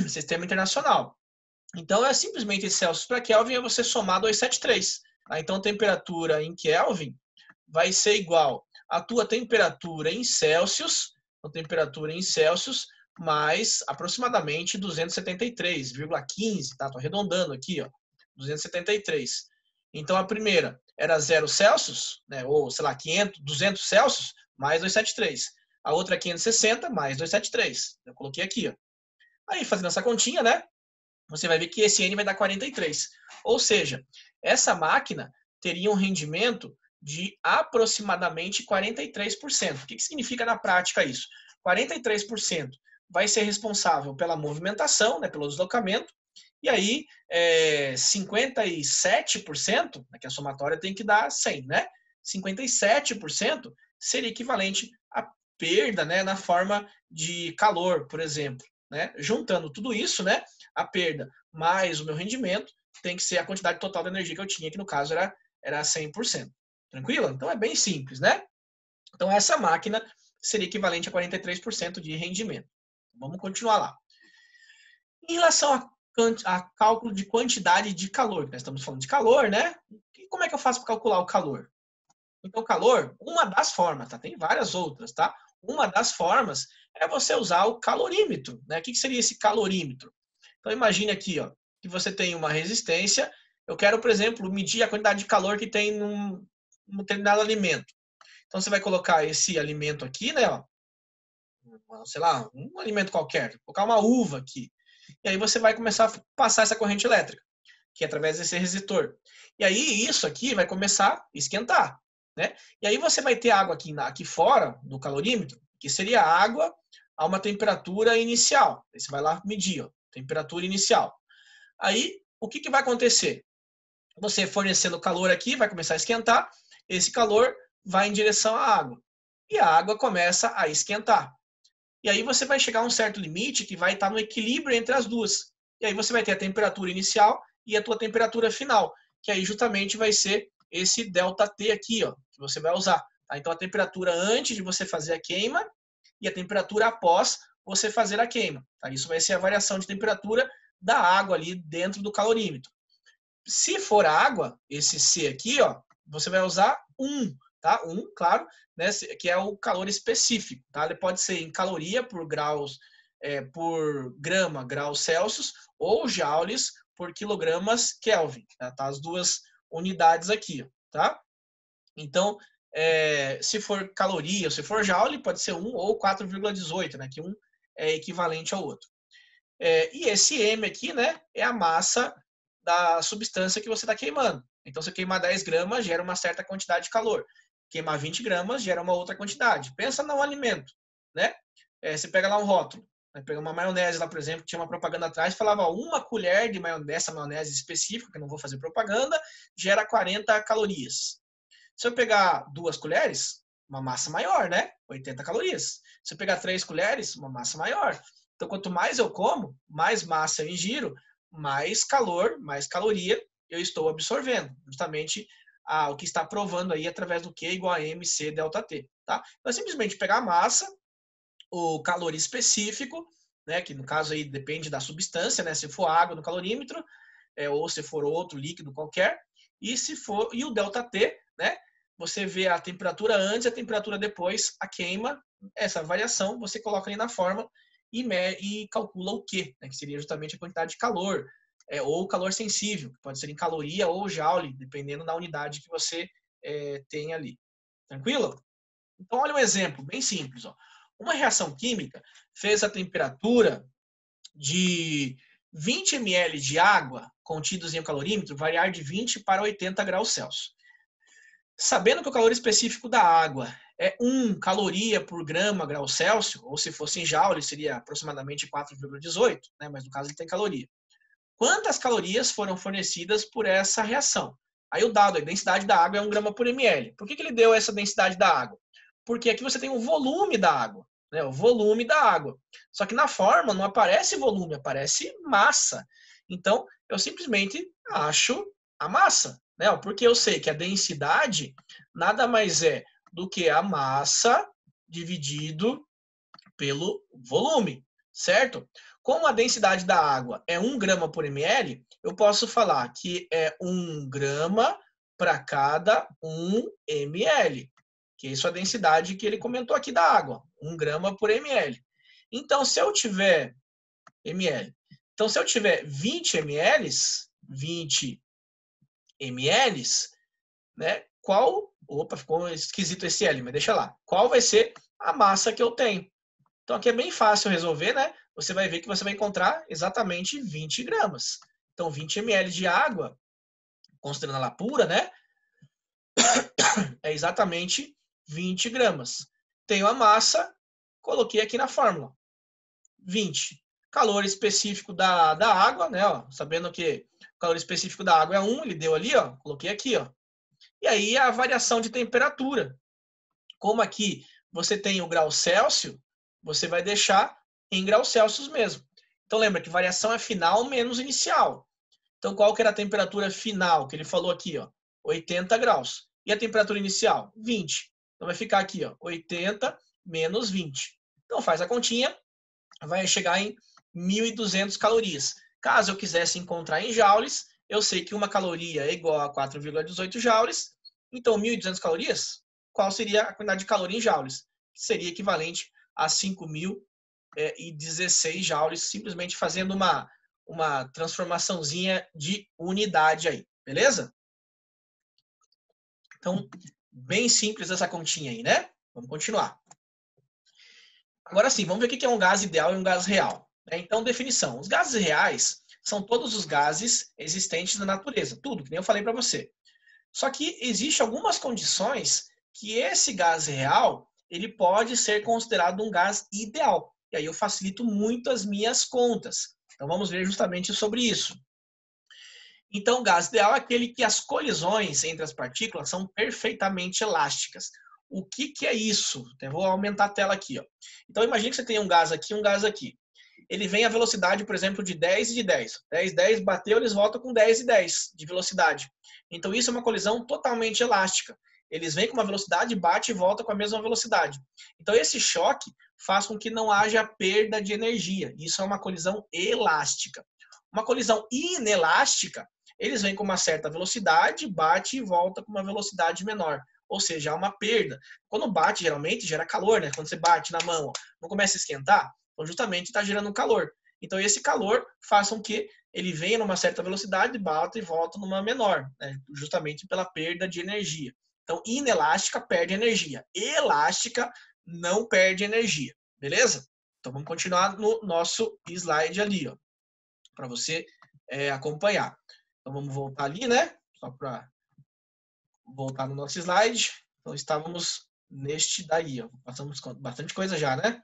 Sistema internacional. Então, é simplesmente Celsius para Kelvin é você somar 273. Tá? Então, temperatura em Kelvin vai ser igual à tua temperatura em Celsius, a temperatura em Celsius, mais aproximadamente 273,15, tá? Estou arredondando aqui, ó, 273. Então, a primeira era 0 Celsius, né? Ou, sei lá, 200 Celsius, mais 273. A outra 560, mais 273. Eu coloquei aqui, ó. Aí, fazendo essa continha, né? você vai ver que esse N vai dar 43. Ou seja, essa máquina teria um rendimento de aproximadamente 43%. O que significa na prática isso? 43% vai ser responsável pela movimentação, né, pelo deslocamento, e aí 57%, que a somatória tem que dar 100, né? 57% seria equivalente à perda, né, na forma de calor, por exemplo. Né? Juntando tudo isso, né, a perda mais o meu rendimento, tem que ser a quantidade total de energia que eu tinha, que no caso era 100%. Tranquilo? Então é bem simples, né? Então essa máquina seria equivalente a 43% de rendimento. Vamos continuar lá. Em relação a cálculo de quantidade de calor, nós estamos falando de calor, né? E como é que eu faço para calcular o calor? Então, o calor, uma das formas, tá? Tem várias outras, tá? Uma das formas é você usar o calorímetro, né? O que seria esse calorímetro? Então, imagine aqui, ó, que você tem uma resistência. Eu quero, por exemplo, medir a quantidade de calor que tem num determinado alimento. Então, você vai colocar esse alimento aqui, né? Ó, sei lá, um alimento qualquer. Vou colocar uma uva aqui. E aí você vai começar a passar essa corrente elétrica, que é através desse resistor. E aí isso aqui vai começar a esquentar. Né? E aí você vai ter água aqui fora, no calorímetro, que seria água a uma temperatura inicial. Aí você vai lá medir, ó, temperatura inicial. Aí, o que vai acontecer? Você fornecendo calor aqui, vai começar a esquentar, esse calor vai em direção à água. E a água começa a esquentar. E aí você vai chegar a um certo limite que vai estar no equilíbrio entre as duas. E aí você vai ter a temperatura inicial e a tua temperatura final, que aí justamente vai ser esse ΔT aqui, ó, que você vai usar. Tá? Então a temperatura antes de você fazer a queima e a temperatura após você fazer a queima. Tá? Isso vai ser a variação de temperatura da água ali dentro do calorímetro. Se for água, esse C aqui, ó, você vai usar 1, tá? 1, claro, né, que é o calor específico, tá? Ele pode ser em caloria por graus, por grama, graus Celsius, ou joules por quilogramas Kelvin, tá? As duas unidades aqui, tá? Então, se for caloria ou se for joule, pode ser 1 ou 4,18, né? Que um é equivalente ao outro. E esse M aqui, né, é a massa da substância que você está queimando. Então, se queimar 10 gramas, gera uma certa quantidade de calor. Queimar 20 gramas, gera uma outra quantidade. Pensa no alimento, né? Você pega lá um rótulo, né? Pega uma maionese lá, por exemplo, tinha uma propaganda atrás, falava uma colher de maionese, dessa maionese específica, que eu não vou fazer propaganda, gera 40 calorias. Se eu pegar 2 colheres, uma massa maior, né? 80 calorias. Se eu pegar 3 colheres, uma massa maior. Então, quanto mais eu como, mais massa eu ingiro, mais calor, mais caloria eu estou absorvendo. Justamente o que está provando aí através do Q igual a MC ΔT. Tá? Então, é simplesmente pegar a massa, o calor específico, né, que no caso aí depende da substância, né, se for água no calorímetro, ou se for outro líquido qualquer, e o ΔT, né, você vê a temperatura antes e a temperatura depois, a queima, essa variação você coloca ali na fórmula e calcula o Q, né, que seria justamente a quantidade de calor, ou calor sensível, que pode ser em caloria ou joule, dependendo da unidade que você tem ali. Tranquilo? Então, olha um exemplo bem simples. Ó. Uma reação química fez a temperatura de 20 ml de água contidos em um calorímetro variar de 20 para 80 graus Celsius. Sabendo que o calor específico da água é 1 caloria por grama grau Celsius, ou se fosse em joule, seria aproximadamente 4,18, né? Mas no caso ele tem caloria. Quantas calorias foram fornecidas por essa reação? Aí o dado, a densidade da água é 1 grama por ml. Por que ele deu essa densidade da água? Porque aqui você tem o volume da água, né? O volume da água. Só que na forma não aparece volume, aparece massa. Então, eu simplesmente acho a massa, né? Porque eu sei que a densidade nada mais é do que a massa dividido pelo volume, certo? Como a densidade da água é 1 grama por ml, eu posso falar que é 1 grama para cada 1 ml. Que é isso a densidade que ele comentou aqui da água, 1 grama por ml. Então, se eu tiver ml, então se eu tiver 20 ml, 20 ml, né? Opa, ficou esquisito esse L, mas deixa lá. Qual vai ser a massa que eu tenho? Então aqui é bem fácil resolver, né? você vai ver que você vai encontrar exatamente 20 gramas. Então, 20 ml de água, considerando ela pura, né? É exatamente 20 gramas. Tenho a massa, coloquei aqui na fórmula. 20. Calor específico da água, né? Ó, sabendo que o calor específico da água é 1, ele deu ali, ó, coloquei aqui, ó. E aí a variação de temperatura. Como aqui você tem o grau Celsius, você vai deixar em graus Celsius mesmo. Então lembra que variação é final menos inicial. Então qual que era a temperatura final que ele falou aqui, ó? 80 graus. E a temperatura inicial? 20. Então vai ficar aqui, ó, 80 menos 20. Então faz a continha, vai chegar em 1.200 calorias. Caso eu quisesse encontrar em joules, eu sei que uma caloria é igual a 4,18 joules. Então 1.200 calorias, qual seria a quantidade de caloria em joules? Seria equivalente a 5.016 joules, simplesmente fazendo uma transformaçãozinha de unidade aí, beleza? Então, bem simples essa continha aí, né? Vamos continuar. Agora sim, vamos ver o que é um gás ideal e um gás real. Então, definição. Os gases reais são todos os gases existentes na natureza. Tudo, que nem eu falei para você. Só que existem algumas condições que esse gás real ele pode ser considerado um gás ideal. E aí eu facilito muito as minhas contas. Então, vamos ver justamente sobre isso. Então, o gás ideal é aquele que as colisões entre as partículas são perfeitamente elásticas. O que é isso? Eu vou aumentar a tela aqui. Ó. Então, imagine que você tem um gás aqui e um gás aqui. Ele vem a velocidade, por exemplo, de 10 e de 10. 10, 10, bateu, eles voltam com 10 e 10 de velocidade. Então, isso é uma colisão totalmente elástica. Eles vêm com uma velocidade, bate e volta com a mesma velocidade. Então, esse choque faz com que não haja perda de energia. Isso é uma colisão elástica. Uma colisão inelástica, eles vêm com uma certa velocidade, bate e volta com uma velocidade menor. Ou seja, há uma perda. Quando bate, geralmente, gera calor, né? Quando você bate na mão, não começa a esquentar, então justamente está gerando calor. Então esse calor faz com que ele venha numa certa velocidade, bata e volta numa menor, né? Justamente pela perda de energia. Então, inelástica perde energia. Elástica não perde energia. Beleza? Então vamos continuar no nosso slide ali, ó, para você acompanhar. Então vamos voltar ali, né? Só para voltar no nosso slide. Então estávamos neste daí, ó. Passamos bastante coisa já, né?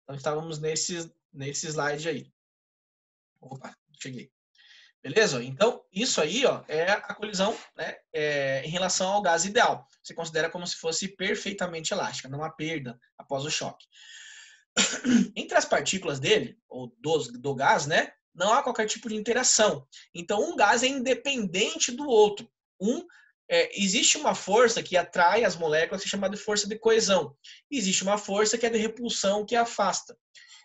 Então estávamos nesse slide aí. Opa, cheguei. Beleza? Então isso aí, ó, é a colisão, né, em relação ao gás ideal. Você considera como se fosse perfeitamente elástica, não há perda após o choque. Entre as partículas dele, ou do gás, né, não há qualquer tipo de interação. Então, um gás é independente do outro. Existe uma força que atrai as moléculas, que é chamada de força de coesão. Existe uma força que é de repulsão, que afasta.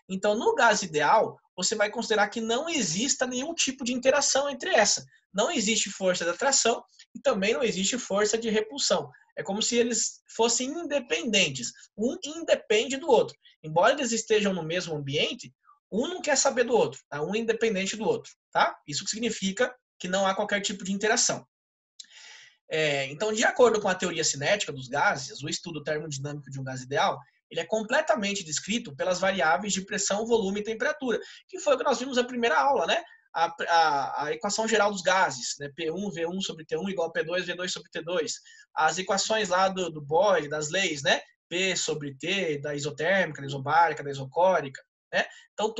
Então, no gás ideal, você vai considerar que não exista nenhum tipo de interação entre essa. Não existe força de atração e também não existe força de repulsão. É como se eles fossem independentes. Um independe do outro. Embora eles estejam no mesmo ambiente, um não quer saber do outro. Tá? Um é independente do outro. Tá? Isso significa que não há qualquer tipo de interação. Então, de acordo com a teoria cinética dos gases, o estudo termodinâmico de um gás ideal, ele é completamente descrito pelas variáveis de pressão, volume e temperatura, que foi o que nós vimos na primeira aula, né? A equação geral dos gases, né? P1, V1 sobre T1 igual a P2, V2 sobre T2. As equações lá do Boyle, das leis, né? P sobre T, da isotérmica, da isobárica, da isocórica. Né? Então,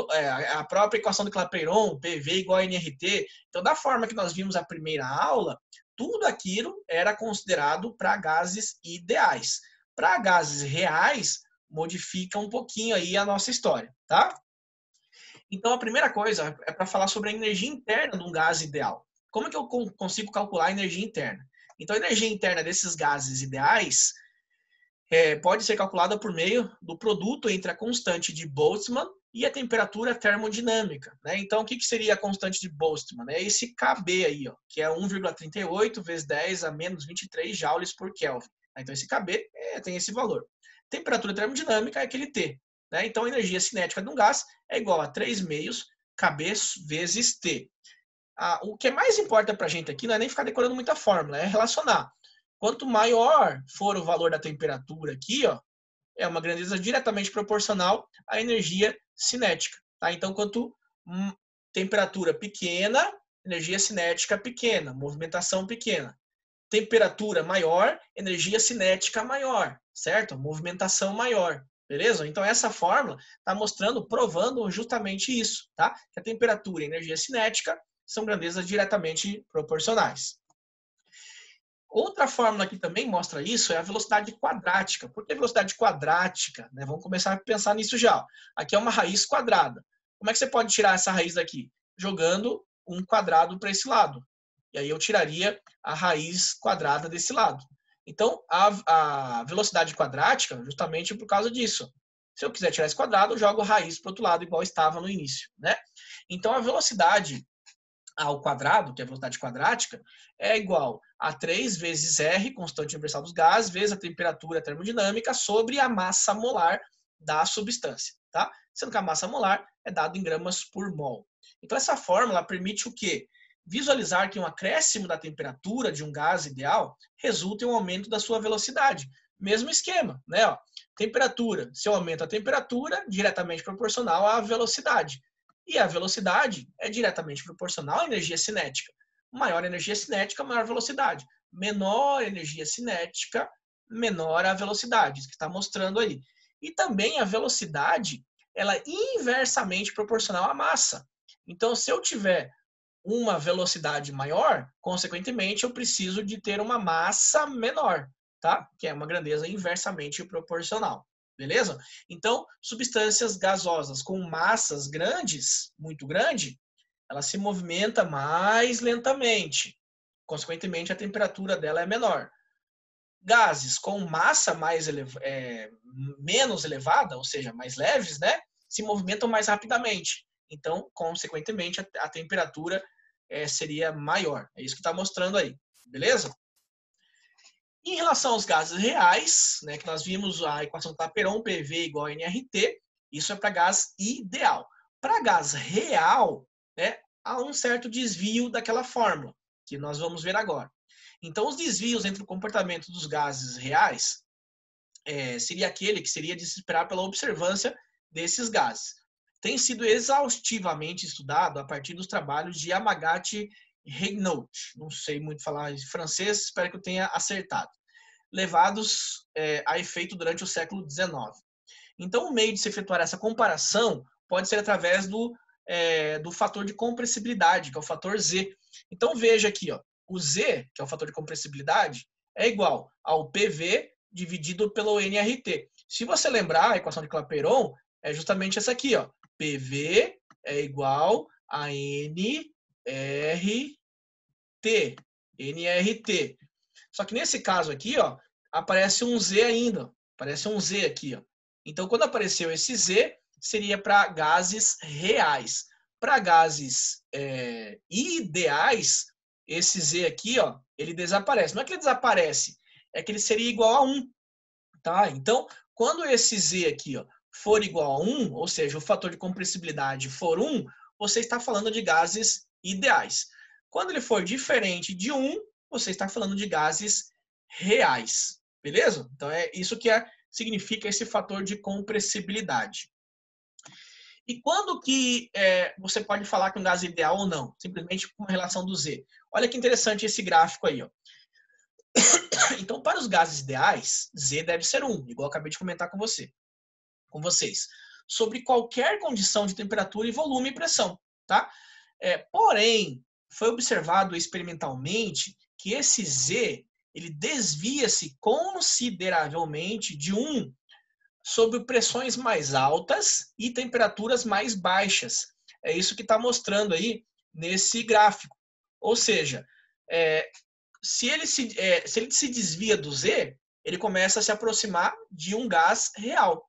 a própria equação de Clapeyron, PV igual a nRT. Então, da forma que nós vimos a primeira aula, tudo aquilo era considerado para gases ideais. Para gases reais, modifica um pouquinho aí a nossa história, tá? Então, a primeira coisa é para falar sobre a energia interna de um gás ideal. Como é que eu consigo calcular a energia interna? Então, a energia interna desses gases ideais pode ser calculada por meio do produto entre a constante de Boltzmann e a temperatura termodinâmica. Né? Então, o que seria a constante de Boltzmann? É esse KB aí, ó, que é 1,38 vezes 10 a menos 23 joules por Kelvin. Então, esse KB tem esse valor. Temperatura termodinâmica é aquele T. Né? Então, a energia cinética de um gás é igual a 3 meios KB vezes T. O que mais importa para a gente aqui não é nem ficar decorando muita fórmula, é relacionar. Quanto maior for o valor da temperatura aqui, ó, é uma grandeza diretamente proporcional à energia cinética. Tá? Então, quanto temperatura pequena, energia cinética pequena, movimentação pequena. Temperatura maior, energia cinética maior, certo? Movimentação maior, beleza? Então, essa fórmula está mostrando, provando justamente isso, tá? Que a temperatura e a energia cinética são grandezas diretamente proporcionais. Outra fórmula que também mostra isso é a velocidade quadrática. Por que velocidade quadrática? Né? Vamos começar a pensar nisso já. Aqui é uma raiz quadrada. Como é que você pode tirar essa raiz daqui? Jogando um quadrado para esse lado. E aí eu tiraria a raiz quadrada desse lado. Então, a velocidade quadrática, justamente por causa disso. Se eu quiser tirar esse quadrado, eu jogo a raiz para o outro lado, igual estava no início. Né? Então, a velocidade ao quadrado, que é a velocidade quadrática, é igual a 3 vezes R, constante universal dos gases, vezes a temperatura termodinâmica, sobre a massa molar da substância. Tá? Sendo que a massa molar é dada em gramas por mol. Então, essa fórmula permite o quê? Visualizar que um acréscimo da temperatura de um gás ideal resulta em um aumento da sua velocidade. Mesmo esquema, né? Ó, temperatura. Se eu aumento a temperatura, diretamente proporcional à velocidade. E a velocidade é diretamente proporcional à energia cinética. Maior energia cinética, maior velocidade. Menor energia cinética, menor a velocidade. Isso que está mostrando aí. E também a velocidade, ela é inversamente proporcional à massa. Então, se eu tiver uma velocidade maior, consequentemente, eu preciso de ter uma massa menor, tá? Que é uma grandeza inversamente proporcional. Beleza? Então, substâncias gasosas com massas grandes, muito grande, ela se movimenta mais lentamente. Consequentemente, a temperatura dela é menor. Gases com massa menos elevada, ou seja, mais leves, né, se movimentam mais rapidamente. Então, consequentemente, a temperatura seria maior. É isso que está mostrando aí. Beleza? Em relação aos gases reais, né, que nós vimos a equação do Clapeyron, PV igual a nRT, isso é para gás ideal. Para gás real, né, há um certo desvio daquela fórmula, que nós vamos ver agora. Então, os desvios entre o comportamento dos gases reais seria aquele que seria de se esperar pela observância desses gases. Tem sido exaustivamente estudado a partir dos trabalhos de Yamagata Regnault, não sei muito falar em francês, espero que eu tenha acertado, levados a efeito durante o século XIX. Então, o meio de se efetuar essa comparação pode ser através do fator de compressibilidade, que é o fator Z. Então, veja aqui, ó, o Z, que é o fator de compressibilidade, é igual ao PV dividido pelo nRT. Se você lembrar, a equação de Clapeyron é justamente essa aqui, ó. PV é igual a nRT. nRT. Só que nesse caso aqui, ó, aparece um Z ainda. Aparece um Z aqui, ó. Então, quando apareceu esse Z, seria para gases reais. Para gases ideais, esse Z aqui, ó, ele desaparece. Não é que ele desaparece, é que ele seria igual a 1. Tá? Então, quando esse Z aqui, ó, for igual a 1, ou seja, o fator de compressibilidade for 1, você está falando de gases ideais. Quando ele for diferente de 1, você está falando de gases reais. Beleza? Então, é isso que significa esse fator de compressibilidade. E quando que você pode falar que um gás é ideal ou não? Simplesmente com a relação do Z. Olha que interessante esse gráfico aí, ó. Então, para os gases ideais, Z deve ser 1, igual eu acabei de comentar com vocês, sobre qualquer condição de temperatura e volume e pressão. Tá? Porém, foi observado experimentalmente que esse Z ele desvia-se consideravelmente de 1 sob pressões mais altas e temperaturas mais baixas. É isso que está mostrando aí nesse gráfico. Ou seja, se ele se desvia do Z, ele começa a se aproximar de um gás real.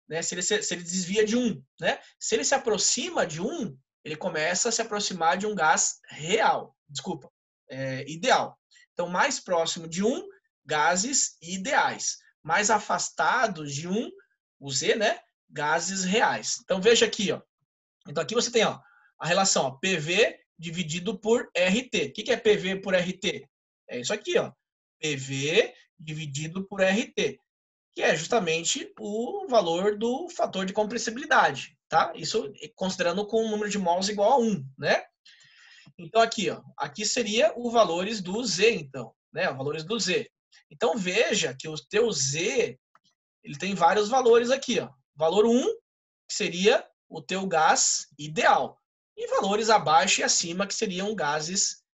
Né? Se ele desvia de 1. Né? Se ele se aproxima de 1, ele começa a se aproximar de um gás real. Desculpa, ideal. Então, mais próximo de 1, gases ideais. Mais afastados de 1, o Z, né? Gases reais. Então, veja aqui, ó. Então, aqui você tem, ó, a relação, ó, PV dividido por RT. O que é PV por RT? É isso aqui, ó. PV dividido por RT. que é justamente o valor do fator de compressibilidade, tá? Isso considerando com um número de mols igual a 1, né? Então aqui, ó, aqui seria os valores do Z, então, né? Os valores do Z. Então veja que o teu Z, ele tem vários valores aqui, ó. Valor 1, que seria o teu gás ideal. E valores abaixo e acima, que seriam gases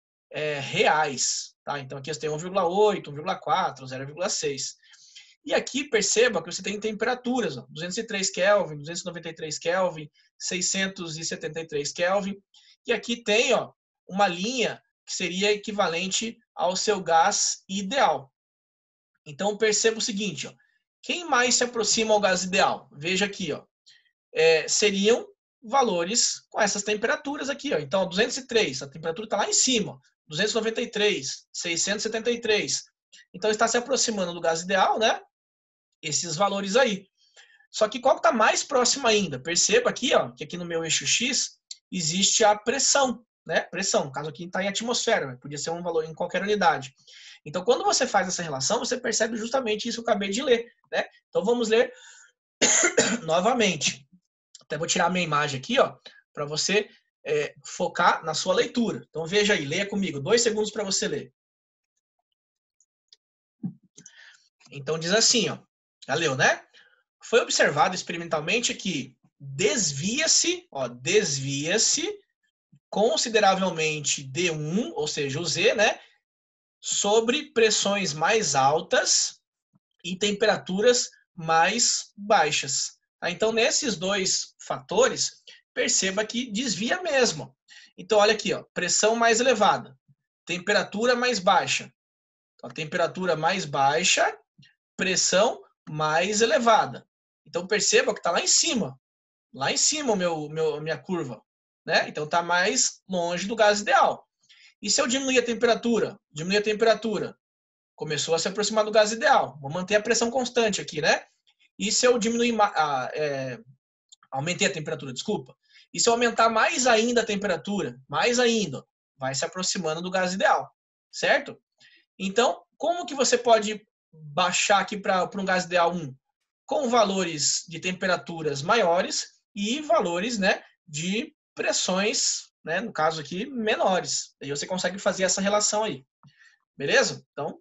reais. Tá? Então aqui você tem 1,8, 1,4, 0,6. E aqui perceba que você tem temperaturas, ó, 203 Kelvin, 293 Kelvin, 673 Kelvin. E aqui tem, ó, uma linha que seria equivalente ao seu gás ideal. Então perceba o seguinte, ó, quem mais se aproxima ao gás ideal? Veja aqui, ó, seriam valores com essas temperaturas aqui, ó. Então 203, a temperatura está lá em cima, 293, 673. Então está se aproximando do gás ideal, né? Esses valores aí. Só que qual que está mais próximo ainda? Perceba aqui, ó, que aqui no meu eixo X existe a pressão, né? Pressão, no caso aqui está em atmosfera, né? Podia ser um valor em qualquer unidade. Então, quando você faz essa relação, você percebe justamente isso que eu acabei de ler, né? Então, vamos ler novamente. Até vou tirar a minha imagem aqui, ó, para você focar na sua leitura. Então, veja aí, leia comigo. 2 segundos para você ler. Então, diz assim, ó. Já leu, né? Foi observado experimentalmente que desvia-se consideravelmente D1, ou seja, o Z, né, sobre pressões mais altas e temperaturas mais baixas. Tá? Então, nesses dois fatores, perceba que desvia mesmo. Então, olha aqui, ó, pressão mais elevada, temperatura mais baixa. Então, a temperatura mais baixa, pressão mais elevada. Então, perceba que está lá em cima minha curva, né? Então está mais longe do gás ideal. E se eu diminuir a temperatura? Começou a se aproximar do gás ideal. Vou manter a pressão constante aqui, né? E se eu diminuir, aumentei a temperatura, desculpa. E se eu aumentar mais ainda a temperatura, mais ainda, vai se aproximando do gás ideal, certo? Então, como que você pode baixar aqui para um gás ideal 1? Com valores de temperaturas maiores e valores, né, de pressões, né, no caso aqui, menores. Aí você consegue fazer essa relação aí. Beleza? Então,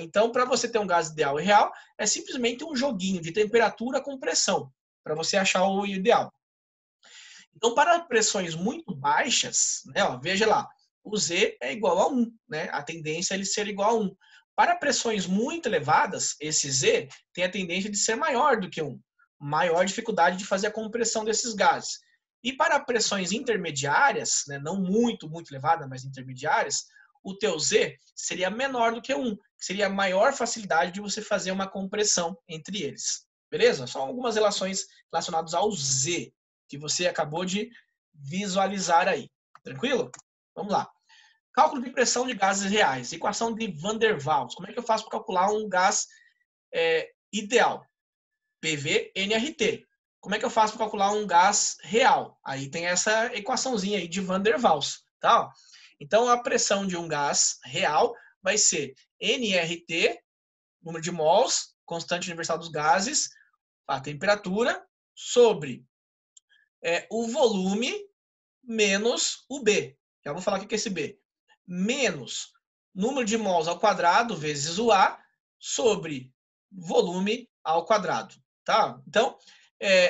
então para você ter um gás ideal e real, é simplesmente um joguinho de temperatura com pressão, para você achar o ideal. Então, para pressões muito baixas, né, ó, veja lá, o Z é igual a 1, né? A tendência é ele ser igual a 1. Para pressões muito elevadas, esse Z tem a tendência de ser maior do que 1. Maior dificuldade de fazer a compressão desses gases. E para pressões intermediárias, né, não muito elevadas, mas intermediárias, o teu Z seria menor do que 1. Seria maior facilidade de você fazer uma compressão entre eles. Beleza? São algumas relações relacionadas ao Z que você acabou de visualizar aí. Tranquilo? Vamos lá. Cálculo de pressão de gases reais. Equação de Van der Waals. Como é que eu faço para calcular um gás ideal? PV-NRT. Como é que eu faço para calcular um gás real? Aí tem essa equaçãozinha aí de Van der Waals. Tá? Então, a pressão de um gás real vai ser NRT, número de mols, constante universal dos gases, a temperatura, sobre o volume menos o B. Já vou falar o que é esse B. Menos número de mols ao quadrado vezes o A sobre volume ao quadrado. Tá? Então,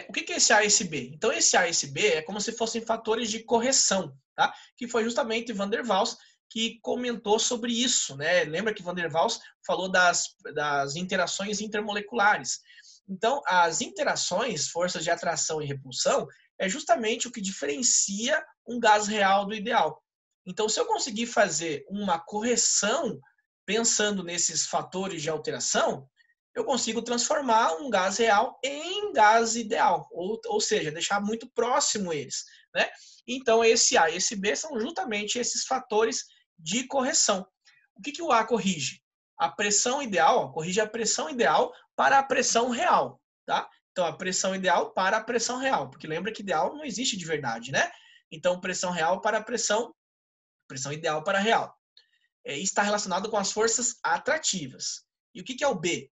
o que é esse A e esse B? Então, esse A e esse B é como se fossem fatores de correção, tá? Que foi justamente Van der Waals que comentou sobre isso, né? Lembra que Van der Waals falou das interações intermoleculares. Então, as interações, forças de atração e repulsão, é justamente o que diferencia um gás real do ideal. Então, se eu conseguir fazer uma correção pensando nesses fatores de alteração, eu consigo transformar um gás real em gás ideal, ou seja, deixar muito próximo eles, né? Então, esse A e esse B são justamente esses fatores de correção. O que o A corrige? A pressão ideal, corrige a pressão ideal para a pressão real, tá? Então, a pressão ideal para a pressão real, porque lembra que ideal não existe de verdade, né? Então, pressão real para a pressão ideal para real. Está relacionado com as forças atrativas. E o que é o B?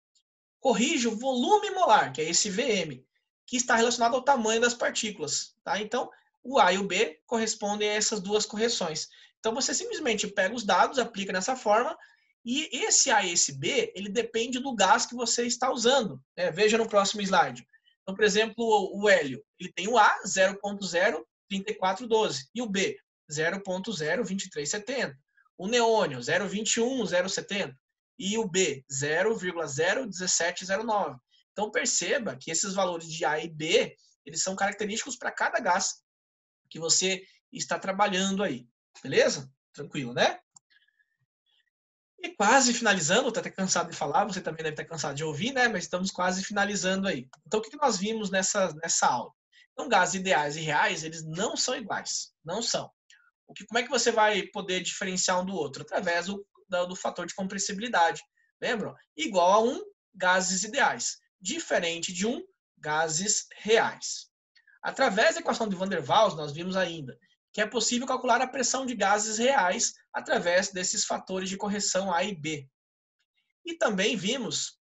corrige o volume molar, que é esse VM, que está relacionado ao tamanho das partículas. Tá? Então, o A e o B correspondem a essas duas correções. Então, você simplesmente pega os dados, aplica nessa forma, e esse A e esse B, ele depende do gás que você está usando. Veja no próximo slide. Então, por exemplo, o hélio, ele tem o A 0.03412 e o B 0.02370. O neônio 0.21, 0.70 e o B 0,01709. Então perceba que esses valores de A e B, eles são característicos para cada gás que você está trabalhando aí. Beleza? Tranquilo, né? E quase finalizando, estou até cansado de falar, você também deve estar cansado de ouvir, né? Mas estamos quase finalizando aí. Então, o que nós vimos nessa aula? Então, gases ideais e reais, eles não são iguais. Não são. Como é que você vai poder diferenciar um do outro? Através do fator de compressibilidade. Lembram? Igual a gases ideais. Diferente de gases reais. Através da equação de Van der Waals, nós vimos ainda que é possível calcular a pressão de gases reais através desses fatores de correção A e B. E também vimos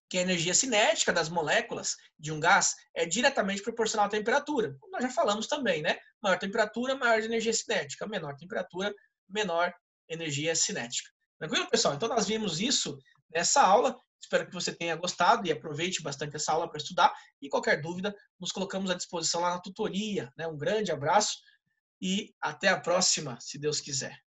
que a energia cinética das moléculas de um gás é diretamente proporcional à temperatura. Como nós já falamos também, né? Maior temperatura, maior energia cinética. Menor temperatura, menor energia cinética. Tranquilo, pessoal? Então, nós vimos isso nessa aula. Espero que você tenha gostado e aproveite bastante essa aula para estudar. E qualquer dúvida, nos colocamos à disposição lá na tutoria. Né? Um grande abraço e até a próxima, se Deus quiser.